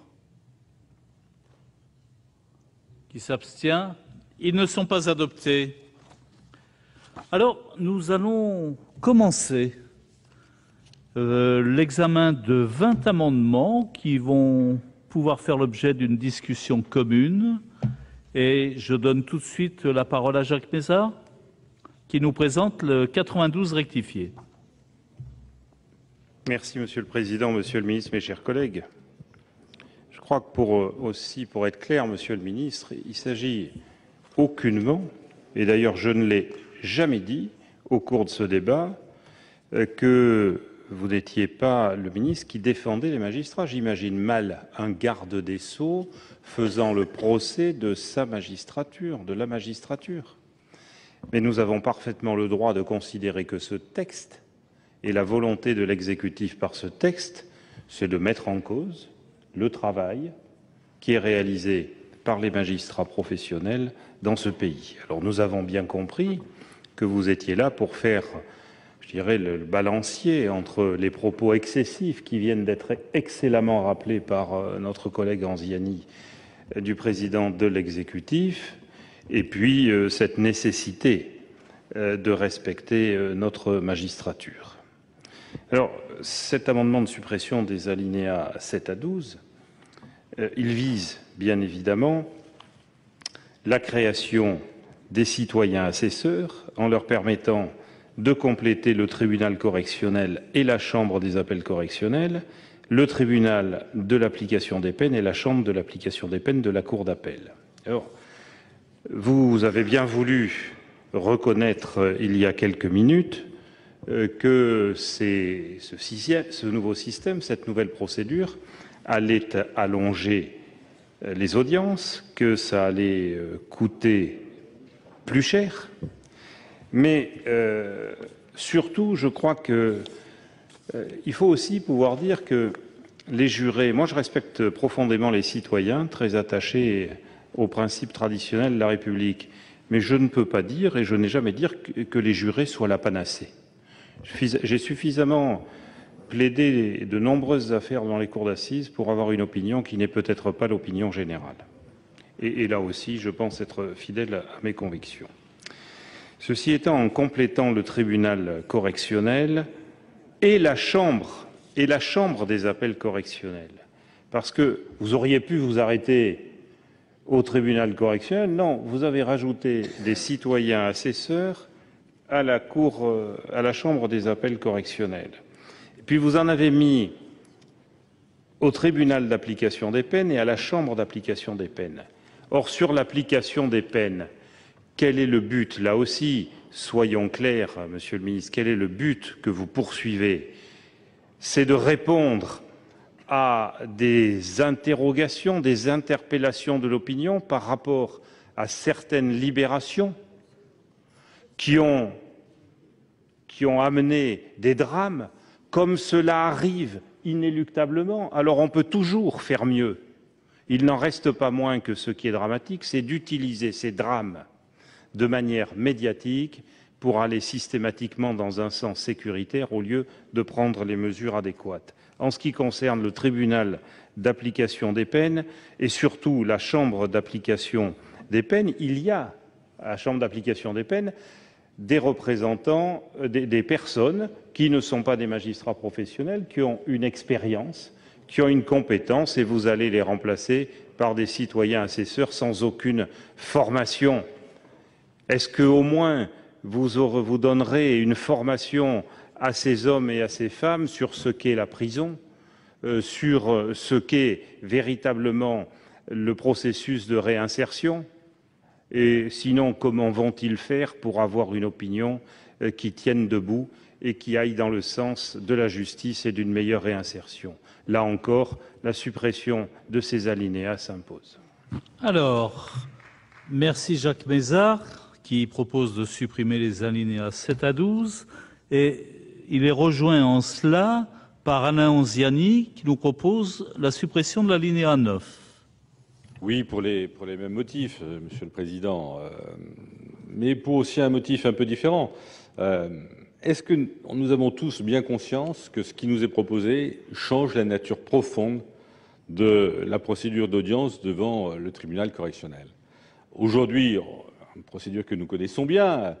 Qui s'abstient? Ils ne sont pas adoptés. Alors, nous allons commencer l'examen de 20 amendements qui vont pouvoir faire l'objet d'une discussion commune. Et je donne tout de suite la parole à Jacques Mézard, qui nous présente le 92 rectifié. Merci, Monsieur le Président, Monsieur le Ministre, mes chers collègues. Je crois que pour être clair, Monsieur le Ministre, il s'agit aucunement, et d'ailleurs je ne l'ai jamais dit au cours de ce débat, que vous n'étiez pas le ministre qui défendait les magistrats. J'imagine mal un garde des Sceaux faisant le procès de sa magistrature, de la magistrature. Mais nous avons parfaitement le droit de considérer que ce texte et la volonté de l'exécutif par ce texte, c'est de mettre en cause le travail qui est réalisé par les magistrats professionnels dans ce pays. Alors nous avons bien compris que vous étiez là pour faire, je dirais, le balancier entre les propos excessifs qui viennent d'être excellemment rappelés par notre collègue Anziani du président de l'exécutif, et puis cette nécessité de respecter notre magistrature. Alors, cet amendement de suppression des alinéas 7 à 12, il vise bien évidemment la création des citoyens assesseurs en leur permettant de compléter le tribunal correctionnel et la chambre des appels correctionnels, le tribunal de l'application des peines et la chambre de l'application des peines de la cour d'appel. Alors, vous avez bien voulu reconnaître il y a quelques minutes que ce nouveau système, cette nouvelle procédure, allait allonger les audiences, que ça allait coûter plus cher. Mais surtout, je crois que il faut aussi pouvoir dire que les jurés, moi je respecte profondément les citoyens, très attachés aux principes traditionnels de la République, mais je ne peux pas dire, et je n'ai jamais dit, que les jurés soient la panacée. J'ai suffisamment plaidé de nombreuses affaires dans les cours d'assises pour avoir une opinion qui n'est peut-être pas l'opinion générale. Et là aussi, je pense être fidèle à mes convictions. Ceci étant, en complétant le tribunal correctionnel et la chambre des appels correctionnels, parce que vous auriez pu vous arrêter au tribunal correctionnel, non, vous avez rajouté des citoyens assesseurs à la chambre des appels correctionnels. Et puis vous en avez mis au tribunal d'application des peines et à la chambre d'application des peines. Or, sur l'application des peines, quel est le but? Là aussi, soyons clairs, Monsieur le ministre, quel est le but que vous poursuivez? C'est de répondre à des interrogations, des interpellations de l'opinion par rapport à certaines libérations qui ont amené des drames, comme cela arrive inéluctablement. Alors on peut toujours faire mieux. Il n'en reste pas moins que ce qui est dramatique, c'est d'utiliser ces drames de manière médiatique pour aller systématiquement dans un sens sécuritaire au lieu de prendre les mesures adéquates. En ce qui concerne le tribunal d'application des peines et surtout la chambre d'application des peines, il y a à la chambre d'application des peines des représentants, des personnes qui ne sont pas des magistrats professionnels, qui ont une expérience, qui ont une compétence, et vous allez les remplacer par des citoyens assesseurs sans aucune formation. Est-ce qu'au moins vous donnerez une formation à ces hommes et à ces femmes sur ce qu'est la prison, sur ce qu'est véritablement le processus de réinsertion? Et sinon, comment vont-ils faire pour avoir une opinion qui tienne debout et qui aille dans le sens de la justice et d'une meilleure réinsertion? Là encore, la suppression de ces alinéas s'impose. Alors, merci Jacques Mézard, qui propose de supprimer les alinéas 7 à 12, et il est rejoint en cela par Alain Onziani, qui nous propose la suppression de l'alinéa 9. Oui, pour les mêmes motifs, Monsieur le Président, mais pour aussi un motif un peu différent. Est-ce que nous avons tous bien conscience que ce qui nous est proposé change la nature profonde de la procédure d'audience devant le tribunal correctionnel? Aujourd'hui, une procédure que nous connaissons bien,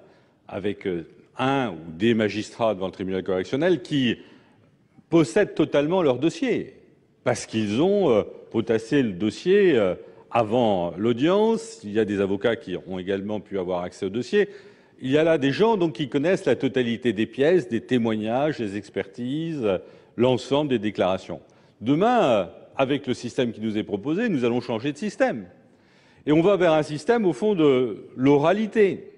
avec un ou des magistrats devant le tribunal correctionnel qui possèdent totalement leur dossier, parce qu'ils ont potassé le dossier avant l'audience. Il y a des avocats qui ont également pu avoir accès au dossier. Il y a là des gens donc qui connaissent la totalité des pièces, des témoignages, des expertises, l'ensemble des déclarations. Demain, avec le système qui nous est proposé, nous allons changer de système. Et on va vers un système, au fond, de l'oralité.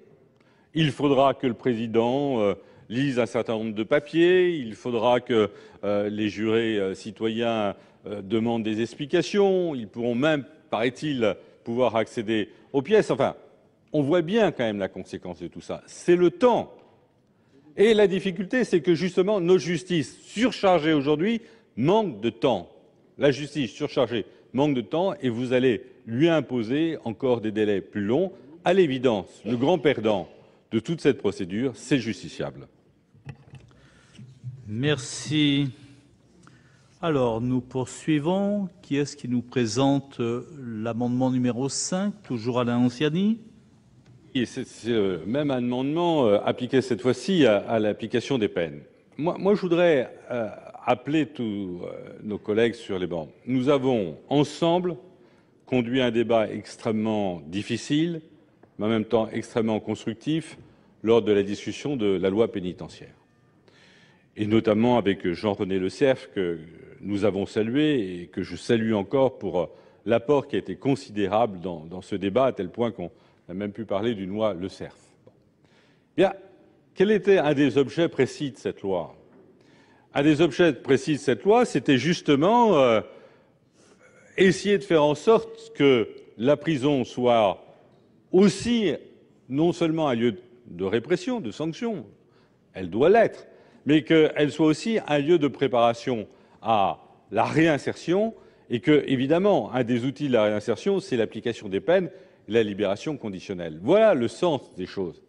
Il faudra que le président lise un certain nombre de papiers, il faudra que les jurés citoyens demandent des explications, ils pourront même, paraît-il, pouvoir accéder aux pièces. Enfin, on voit bien quand même la conséquence de tout ça. C'est le temps. Et la difficulté, c'est que justement, notre justice surchargée aujourd'hui manque de temps. La justice surchargée manque de temps et vous allez lui imposer encore des délais plus longs. À l'évidence, le grand perdant de toute cette procédure, c'est le justiciable. Merci. Alors, nous poursuivons. Qui est-ce qui nous présente l'amendement numéro 5, toujours Alain Onziani? C'est le même amendement appliqué cette fois-ci à l'application des peines. Moi, je voudrais appeler tous nos collègues sur les bancs. Nous avons ensemble conduit un débat extrêmement difficile, mais en même temps extrêmement constructif, lors de la discussion de la loi pénitentiaire. Et notamment avec Jean-René Lecerf, que nous avons salué et que je salue encore pour l'apport qui a été considérable dans ce débat, à tel point qu'on a même pu parler d'une loi Lecerf. Bien, quel était un des objets précis de cette loi? Un des objets précis de cette loi, c'était justement essayer de faire en sorte que la prison soit aussi non seulement un lieu de répression, de sanction, elle doit l'être, mais qu'elle soit aussi un lieu de préparation à la réinsertion et que, évidemment, un des outils de la réinsertion, c'est l'application des peines, la libération conditionnelle. Voilà le sens des choses.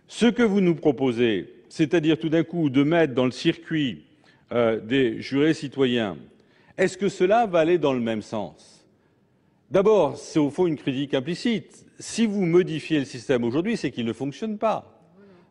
Ce que vous nous proposez, c'est-à-dire tout d'un coup de mettre dans le circuit des jurés citoyens, est-ce que cela va aller dans le même sens? D'abord, c'est au fond une critique implicite. Si vous modifiez le système aujourd'hui, c'est qu'il ne fonctionne pas.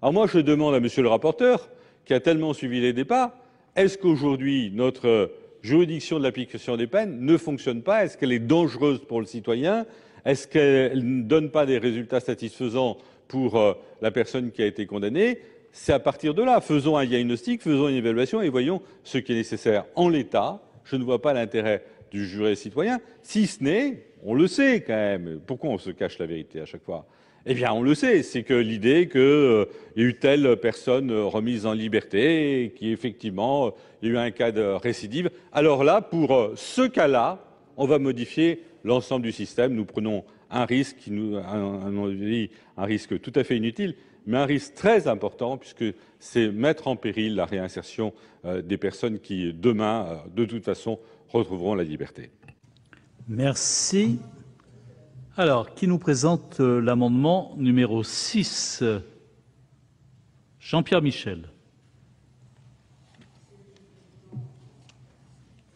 Alors moi, je demande à monsieur le rapporteur, qui a tellement suivi les débats, est-ce qu'aujourd'hui, notre juridiction de l'application des peines ne fonctionne pas? Est-ce qu'elle est dangereuse pour le citoyen? Est-ce qu'elle ne donne pas des résultats satisfaisants pour la personne qui a été condamnée? C'est à partir de là. Faisons un diagnostic, faisons une évaluation et voyons ce qui est nécessaire. En l'état, je ne vois pas l'intérêt du juré citoyen, si ce n'est, on le sait quand même, pourquoi on se cache la vérité à chaque fois? Eh bien, on le sait, c'est que l'idée qu'il y a eu telle personne remise en liberté, qui effectivement, il y a eu un cas de récidive. Alors là, pour ce cas-là, on va modifier l'ensemble du système. Nous prenons un risque, un risque tout à fait inutile, mais un risque très important, puisque c'est mettre en péril la réinsertion des personnes qui, demain, de toute façon, retrouveront la liberté. Merci. Alors, qui nous présente l'amendement numéro 6? Jean-Pierre Michel.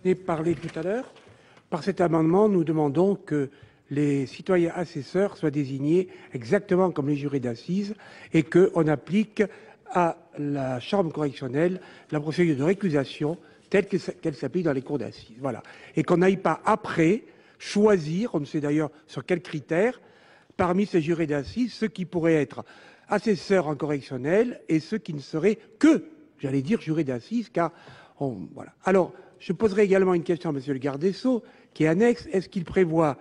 J'ai parlé tout à l'heure. Par cet amendement, nous demandons que les citoyens assesseurs soient désignés exactement comme les jurés d'assises et qu'on applique à la chambre correctionnelle la procédure de récusation telle qu'elle s'applique dans les cours d'assises. Voilà. Et qu'on n'aille pas après choisir, on ne sait d'ailleurs sur quels critères, parmi ces jurés d'assises, ceux qui pourraient être assesseurs en correctionnel et ceux qui ne seraient que, j'allais dire, jurés d'assises, car voilà. Alors, je poserai également une question à monsieur le garde des Sceaux, qui est annexe. Est-ce qu'il prévoit,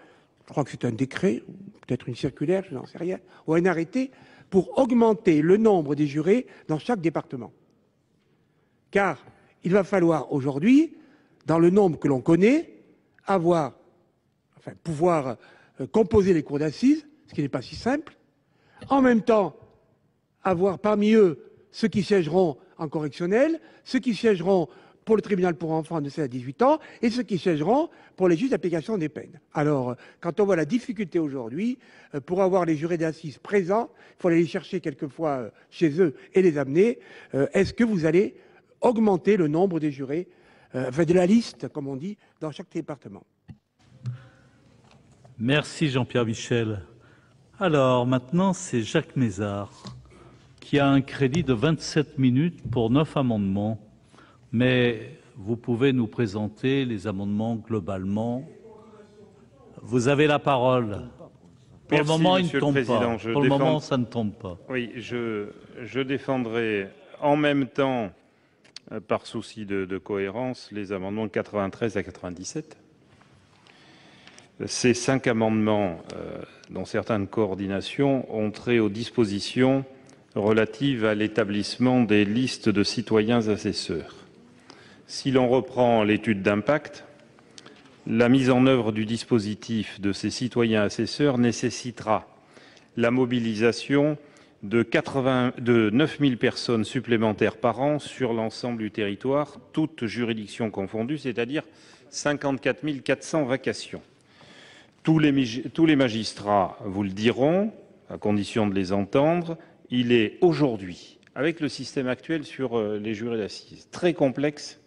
je crois que c'est un décret, peut-être une circulaire, je n'en sais rien, ou un arrêté, pour augmenter le nombre des jurés dans chaque département? Car il va falloir aujourd'hui, dans le nombre que l'on connaît, pouvoir composer les cours d'assises, ce qui n'est pas si simple, en même temps avoir parmi eux ceux qui siégeront en correctionnel, ceux qui siégeront pour le tribunal pour enfants de 16 à 18 ans et ceux qui siégeront pour les juges d'application des peines. Alors, quand on voit la difficulté aujourd'hui, pour avoir les jurés d'assises présents, il faut aller les chercher quelquefois chez eux et les amener. Est-ce que vous allez augmenter le nombre des jurés, de la liste, comme on dit, dans chaque département? Merci Jean-Pierre Michel. Alors maintenant, c'est Jacques Mézard qui a un crédit de 27 minutes pour 9 amendements. Mais vous pouvez nous présenter les amendements globalement. Vous avez la parole. Pour le moment, il ne tombe pas. Pour le moment, ça ne tombe pas. Oui, je défendrai en même temps, par souci de cohérence, les amendements 93 à 97. Ces 5 amendements, dont certaines coordinations, ont trait aux dispositions relatives à l'établissement des listes de citoyens assesseurs. Si l'on reprend l'étude d'impact, la mise en œuvre du dispositif de ces citoyens assesseurs nécessitera la mobilisation de 9 000 personnes supplémentaires par an sur l'ensemble du territoire, toutes juridictions confondues, c'est-à-dire 54 400 vacations. Tous les magistrats vous le diront, à condition de les entendre, il est aujourd'hui, avec le système actuel sur les jurés d'assises, très complexe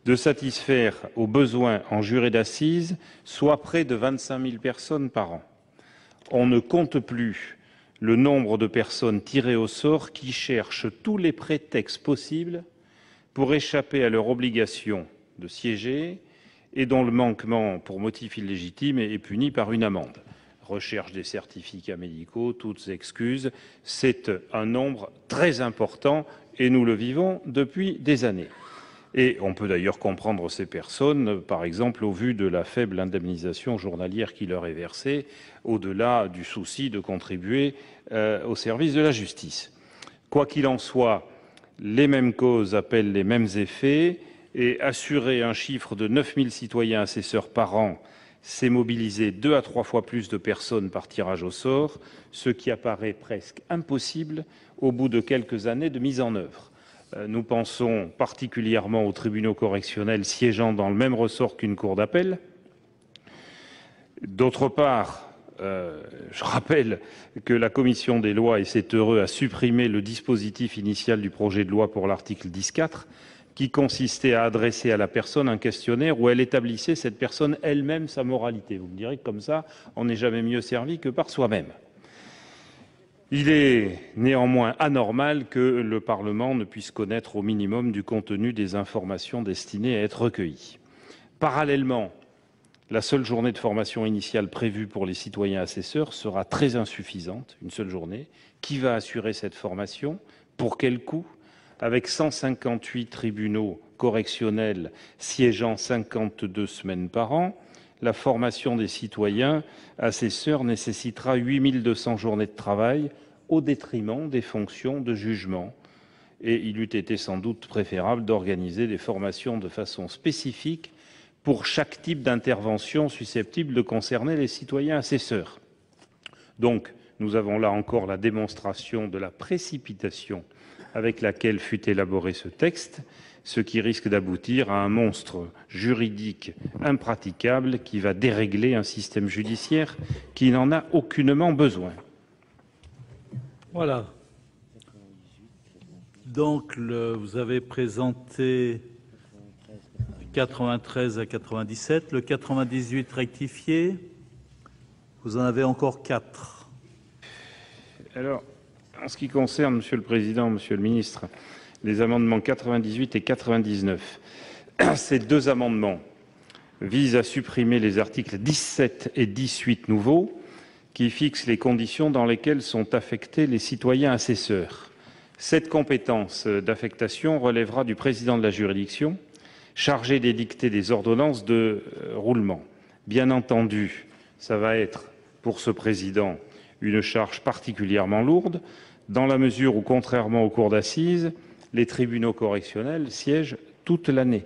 de satisfaire aux besoins en jurés d'assises, soit près de 25 000 personnes par an. On ne compte plus le nombre de personnes tirées au sort qui cherchent tous les prétextes possibles pour échapper à leur obligation de siéger et dont le manquement pour motif illégitime est puni par une amende. Recherche des certificats médicaux, toutes excuses, c'est un nombre très important et nous le vivons depuis des années. Et on peut d'ailleurs comprendre ces personnes, par exemple, au vu de la faible indemnisation journalière qui leur est versée, au-delà du souci de contribuer au service de la justice. Quoi qu'il en soit, les mêmes causes appellent les mêmes effets, et assurer un chiffre de 9 000 citoyens assesseurs par an, c'est mobiliser 2 à 3 fois plus de personnes par tirage au sort, ce qui apparaît presque impossible au bout de quelques années de mise en œuvre. Nous pensons particulièrement aux tribunaux correctionnels siégeant dans le même ressort qu'une cour d'appel. D'autre part, je rappelle que la commission des lois, et c'est heureux, a supprimé le dispositif initial du projet de loi pour l'article 10.4, qui consistait à adresser à la personne un questionnaire où elle établissait, cette personne elle-même, sa moralité. Vous me direz que comme ça, on n'est jamais mieux servi que par soi-même. Il est néanmoins anormal que le Parlement ne puisse connaître au minimum du contenu des informations destinées à être recueillies. Parallèlement, la seule journée de formation initiale prévue pour les citoyens assesseurs sera très insuffisante, une seule journée. Qui va assurer cette formation? Pour quel coût? Avec 158 tribunaux correctionnels siégeant 52 semaines par an, la formation des citoyens assesseurs nécessitera 8200 journées de travail au détriment des fonctions de jugement. Et il eût été sans doute préférable d'organiser des formations de façon spécifique pour chaque type d'intervention susceptible de concerner les citoyens assesseurs. Donc, nous avons là encore la démonstration de la précipitation avec laquelle fut élaboré ce texte, ce qui risque d'aboutir à un monstre juridique impraticable qui va dérégler un système judiciaire qui n'en a aucunement besoin. Voilà. Donc, vous avez présenté 93 à 97, le 98 rectifié, vous en avez encore 4. Alors, en ce qui concerne, Monsieur le Président, Monsieur le Ministre, les amendements 98 et 99, ces deux amendements visent à supprimer les articles 17 et 18 nouveaux qui fixent les conditions dans lesquelles sont affectés les citoyens assesseurs. Cette compétence d'affectation relèvera du président de la juridiction, chargé d'édicter des ordonnances de roulement. Bien entendu, ça va être pour ce président une charge particulièrement lourde, dans la mesure où, contrairement aux cours d'assises, les tribunaux correctionnels siègent toute l'année.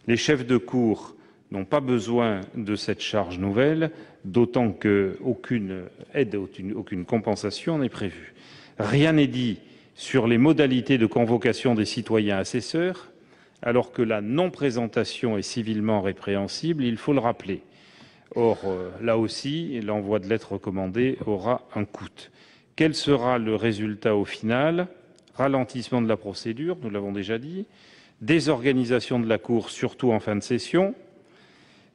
Les chefs de cour n'ont pas besoin de cette charge nouvelle, d'autant qu'aucune aide, aucune compensation n'est prévue. Rien n'est dit sur les modalités de convocation des citoyens assesseurs, alors que la non-présentation est civilement répréhensible, il faut le rappeler. Or, là aussi, l'envoi de lettres recommandées aura un coût. Quel sera le résultat au final? Ralentissement de la procédure, nous l'avons déjà dit, désorganisation de la Cour, surtout en fin de session,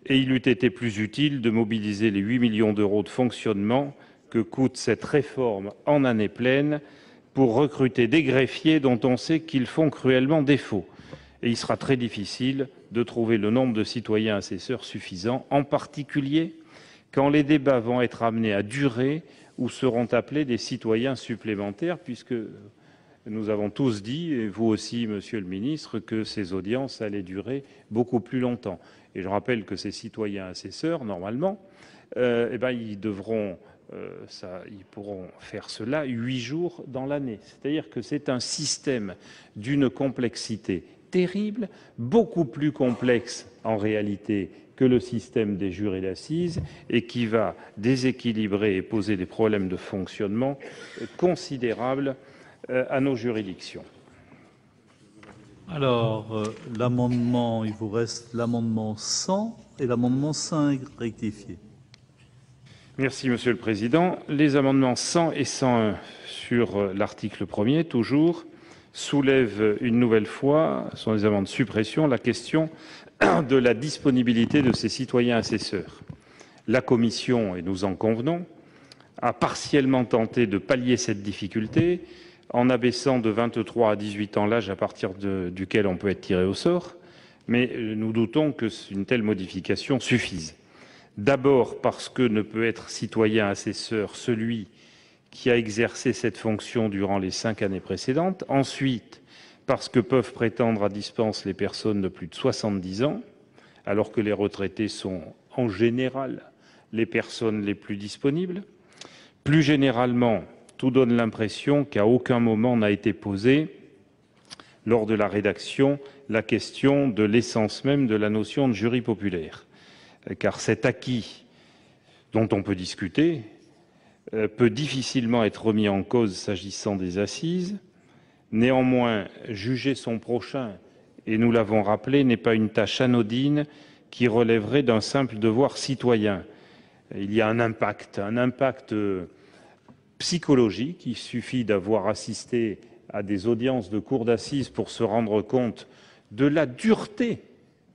et il eût été plus utile de mobiliser les 8 millions d'euros de fonctionnement que coûte cette réforme en année pleine pour recruter des greffiers dont on sait qu'ils font cruellement défaut. Et il sera très difficile de trouver le nombre de citoyens assesseurs suffisant, en particulier quand les débats vont être amenés à durer ou seront appelés des citoyens supplémentaires, puisque nous avons tous dit, et vous aussi, Monsieur le Ministre, que ces audiences allaient durer beaucoup plus longtemps. Et je rappelle que ces citoyens assesseurs, normalement, ils pourront faire cela 8 jours dans l'année. C'est-à-dire que c'est un système d'une complexité terrible, beaucoup plus complexe en réalité que le système des jurés d'assises et qui va déséquilibrer et poser des problèmes de fonctionnement considérables à nos juridictions. Alors, l'amendement, il vous reste l'amendement 100 et l'amendement 5 rectifié. Merci, Monsieur le Président. Les amendements 100 et 101 sur l'article 1er, toujours, soulèvent une nouvelle fois, ce sont des amendements de suppression, la question de la disponibilité de ces citoyens assesseurs. La Commission, et nous en convenons, a partiellement tenté de pallier cette difficulté en abaissant de 23 à 18 ans l'âge à partir duquel on peut être tiré au sort, mais nous doutons qu'une telle modification suffise. D'abord parce que ne peut être citoyen assesseur celui qui a exercé cette fonction durant les 5 années précédentes. Ensuite, parce que peuvent prétendre à dispense les personnes de plus de 70 ans, alors que les retraités sont en général les personnes les plus disponibles. Plus généralement, tout donne l'impression qu'à aucun moment n'a été posée, lors de la rédaction, la question de l'essence même de la notion de jury populaire. Car cet acquis dont on peut discuter peut difficilement être remis en cause s'agissant des assises. Néanmoins, juger son prochain, et nous l'avons rappelé, n'est pas une tâche anodine qui relèverait d'un simple devoir citoyen. Il y a un impact psychologique. Il suffit d'avoir assisté à des audiences de cour d'assises pour se rendre compte de la dureté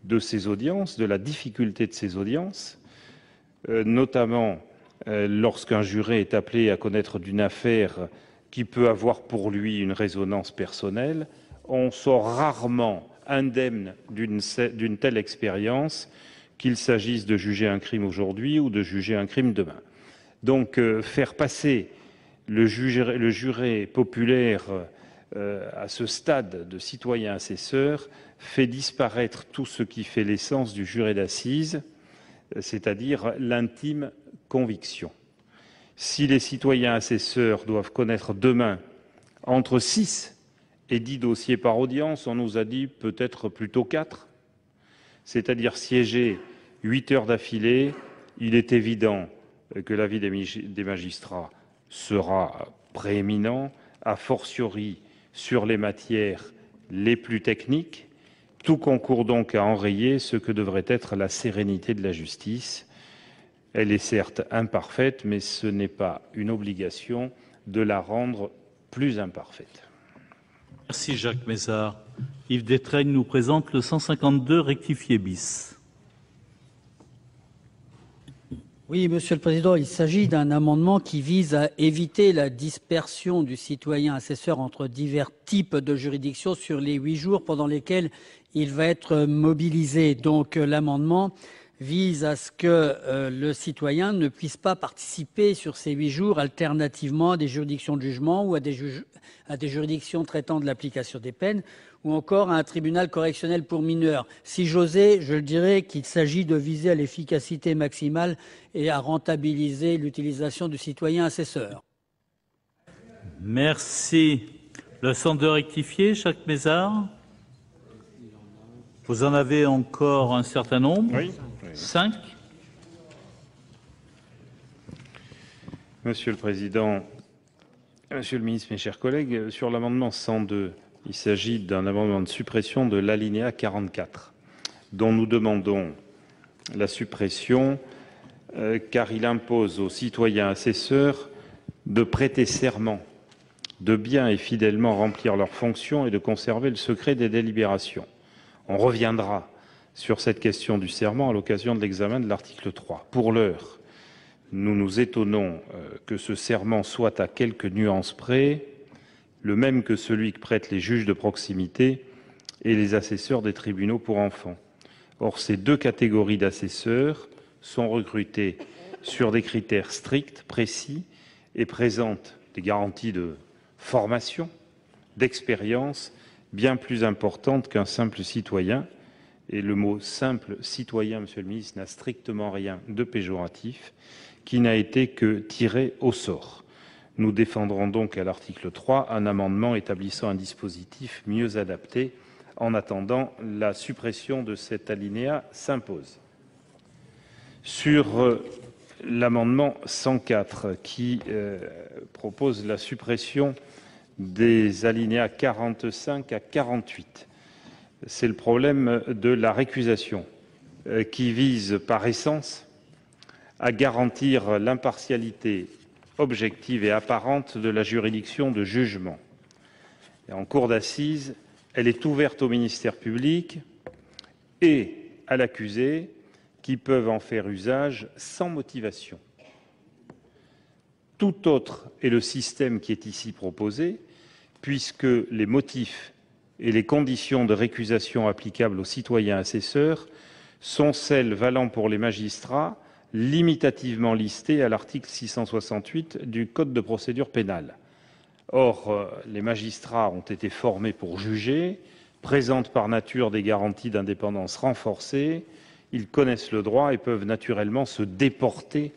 de ces audiences, de la difficulté de ces audiences, notamment lorsqu'un juré est appelé à connaître d'une affaire qui peut avoir pour lui une résonance personnelle. On sort rarement indemne d'une telle expérience, qu'il s'agisse de juger un crime aujourd'hui ou de juger un crime demain. Donc faire passer le juré populaire à ce stade de citoyen assesseur fait disparaître tout ce qui fait l'essence du juré d'assises, c'est-à-dire l'intime conviction. Si les citoyens assesseurs doivent connaître demain entre 6 et 10 dossiers par audience, on nous a dit peut-être plutôt 4, c'est-à-dire siéger 8 heures d'affilée, il est évident que l'avis des magistrats sera prééminent, a fortiori sur les matières les plus techniques. Tout concourt donc à enrayer ce que devrait être la sérénité de la justice. Elle est certes imparfaite, mais ce n'est pas une obligation de la rendre plus imparfaite. Merci Jacques Mézard. Yves Détraigne nous présente le 152 rectifié bis. Oui, Monsieur le Président, il s'agit d'un amendement qui vise à éviter la dispersion du citoyen assesseur entre divers types de juridictions sur les 8 jours pendant lesquels il va être mobilisé. Donc l'amendement vise à ce que le citoyen ne puisse pas participer sur ces 8 jours alternativement à des juridictions de jugement ou à des juridictions traitant de l'application des peines ou encore à un tribunal correctionnel pour mineurs. Si j'osais, je dirais qu'il s'agit de viser à l'efficacité maximale et à rentabiliser l'utilisation du citoyen assesseur. Merci. Le 102 rectifié, Jacques Mézard. Vous en avez encore un certain nombre. Oui. 5. Monsieur le Président, Monsieur le Ministre, mes chers collègues, sur l'amendement 102, il s'agit d'un amendement de suppression de l'alinéa 44, dont nous demandons la suppression car il impose aux citoyens assesseurs de prêter serment, de bien et fidèlement remplir leurs fonctions et de conserver le secret des délibérations. On reviendra sur cette question du serment à l'occasion de l'examen de l'article 3. Pour l'heure, nous nous étonnons que ce serment soit à quelques nuances près le même que celui que prêtent les juges de proximité et les assesseurs des tribunaux pour enfants. Or, ces deux catégories d'assesseurs sont recrutés sur des critères stricts, précis, et présentent des garanties de formation, d'expérience bien plus importantes qu'un simple citoyen. Et le mot « simple citoyen », Monsieur le Ministre, n'a strictement rien de péjoratif, qui n'a été que tiré au sort. Nous défendrons donc à l'article 3 un amendement établissant un dispositif mieux adapté. En attendant, la suppression de cet alinéa s'impose. Sur l'amendement 104 qui propose la suppression des alinéas 45 à 48, c'est le problème de la récusation qui vise par essence à garantir l'impartialité objective et apparente de la juridiction de jugement. Et en cour d'assises, elle est ouverte au ministère public et à l'accusé qui peuvent en faire usage sans motivation. Tout autre est le système qui est ici proposé, puisque les motifs et les conditions de récusation applicables aux citoyens assesseurs sont celles valant pour les magistrats, limitativement listées à l'article 668 du Code de procédure pénale. Or, les magistrats ont été formés pour juger, présentent par nature des garanties d'indépendance renforcées, ils connaissent le droit et peuvent naturellement se déporter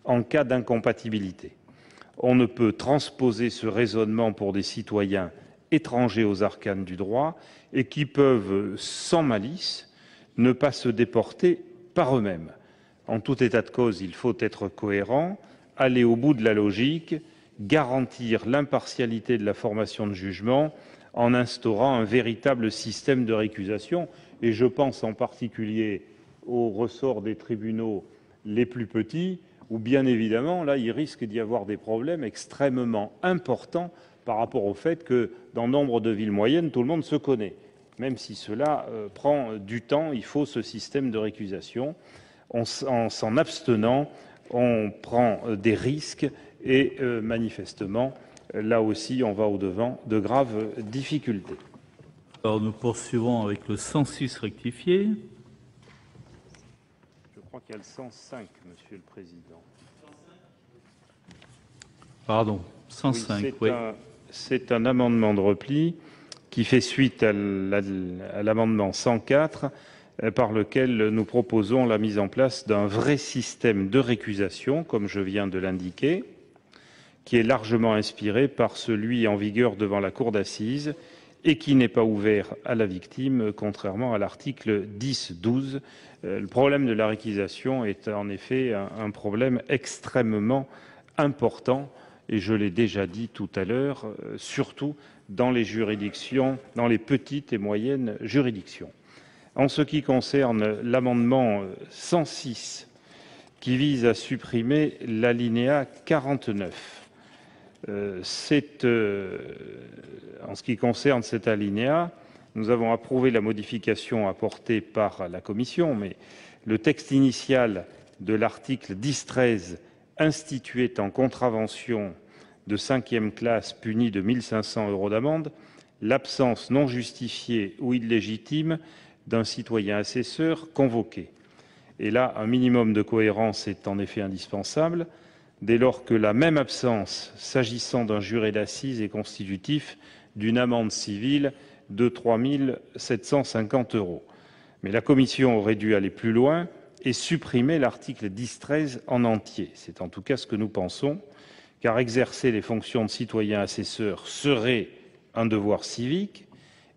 en cas d'incompatibilité. On ne peut transposer ce raisonnement pour des citoyens étrangers aux arcanes du droit et qui peuvent, sans malice, ne pas se déporter par eux-mêmes. En tout état de cause, il faut être cohérent, aller au bout de la logique, garantir l'impartialité de la formation de jugement en instaurant un véritable système de récusation. Et je pense en particulier au ressort des tribunaux les plus petits, où bien évidemment, là, il risque d'y avoir des problèmes extrêmement importants par rapport au fait que dans nombre de villes moyennes, tout le monde se connaît. Même si cela prend du temps, il faut ce système de récusation. En s'en abstenant, on prend des risques et manifestement, là aussi, on va au-devant de graves difficultés. Alors nous poursuivons avec le 106 rectifié. Je crois qu'il y a le 105, Monsieur le Président. Pardon, 105, oui. C'est un amendement de repli qui fait suite à l'amendement 104, par lequel nous proposons la mise en place d'un vrai système de récusation, comme je viens de l'indiquer, qui est largement inspiré par celui en vigueur devant la cour d'assises et qui n'est pas ouvert à la victime, contrairement à l'article 10-12. Le problème de la récusation est en effet un problème extrêmement important, et je l'ai déjà dit tout à l'heure, surtout dans les juridictions, dans les petites et moyennes juridictions. En ce qui concerne l'amendement 106, qui vise à supprimer l'alinéa 49, en ce qui concerne cet alinéa, nous avons approuvé la modification apportée par la commission, mais le texte initial de l'article 10-13 instituait en contravention de 5e classe punie de 1 500 € d'amende l'absence non justifiée ou illégitime d'un citoyen assesseur convoqué. Et là, un minimum de cohérence est en effet indispensable, dès lors que la même absence, s'agissant d'un juré d'assises, est constitutif d'une amende civile de 3 750 €. Mais la commission aurait dû aller plus loin et supprimer l'article 10-13 en entier. C'est en tout cas ce que nous pensons, car exercer les fonctions de citoyen assesseur serait un devoir civique,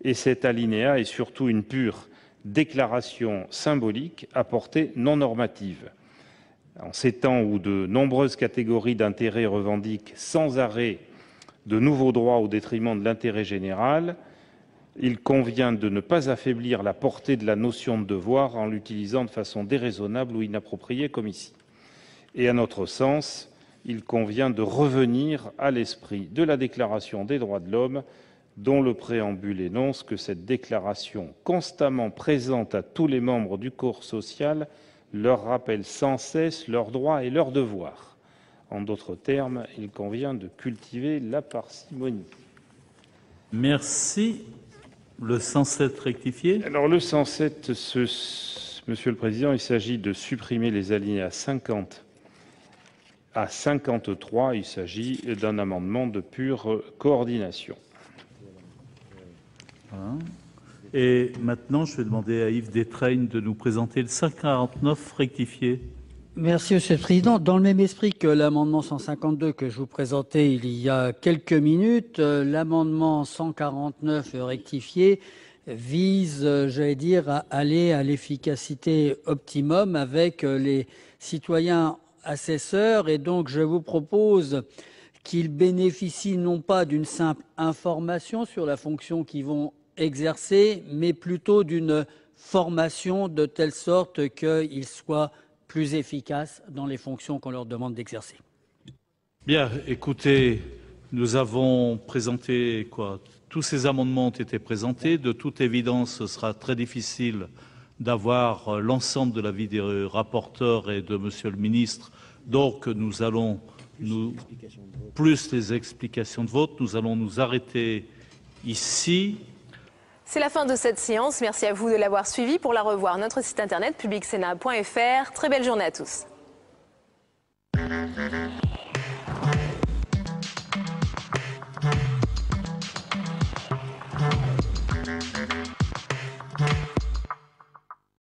et cet alinéa est surtout une pure déclaration symbolique à portée non normative. En ces temps où de nombreuses catégories d'intérêts revendiquent sans arrêt de nouveaux droits au détriment de l'intérêt général, il convient de ne pas affaiblir la portée de la notion de devoir en l'utilisant de façon déraisonnable ou inappropriée comme ici. Et à notre sens, il convient de revenir à l'esprit de la Déclaration des droits de l'homme, dont le préambule énonce que cette déclaration, constamment présente à tous les membres du corps social, leur rappelle sans cesse leurs droits et leurs devoirs. En d'autres termes, il convient de cultiver la parcimonie. Merci. Le 107 rectifié. Alors le 107, Monsieur le Président, il s'agit de supprimer les alinéas 50 à 53. Il s'agit d'un amendement de pure coordination. Voilà. Et maintenant, je vais demander à Yves Détraigne de nous présenter le 149 rectifié. Merci, Monsieur le Président. Dans le même esprit que l'amendement 152 que je vous présentais il y a quelques minutes, l'amendement 149 rectifié vise, j'allais dire, à aller à l'efficacité optimum avec les citoyens assesseurs. Et donc, je vous propose qu'ils bénéficient non pas d'une simple information sur la fonction qu'ils vont exercer, mais plutôt d'une formation de telle sorte qu'ils soient plus efficaces dans les fonctions qu'on leur demande d'exercer. Bien, écoutez, nous avons présenté quoi? Tous ces amendements ont été présentés. De toute évidence, ce sera très difficile d'avoir l'ensemble de l'avis des rapporteurs et de Monsieur le ministre. Donc, nous allons, plus les explications de vote, nous allons nous arrêter ici. C'est la fin de cette séance. Merci à vous de l'avoir suivi. Pour la revoir, notre site internet publicsénat.fr. Très belle journée à tous.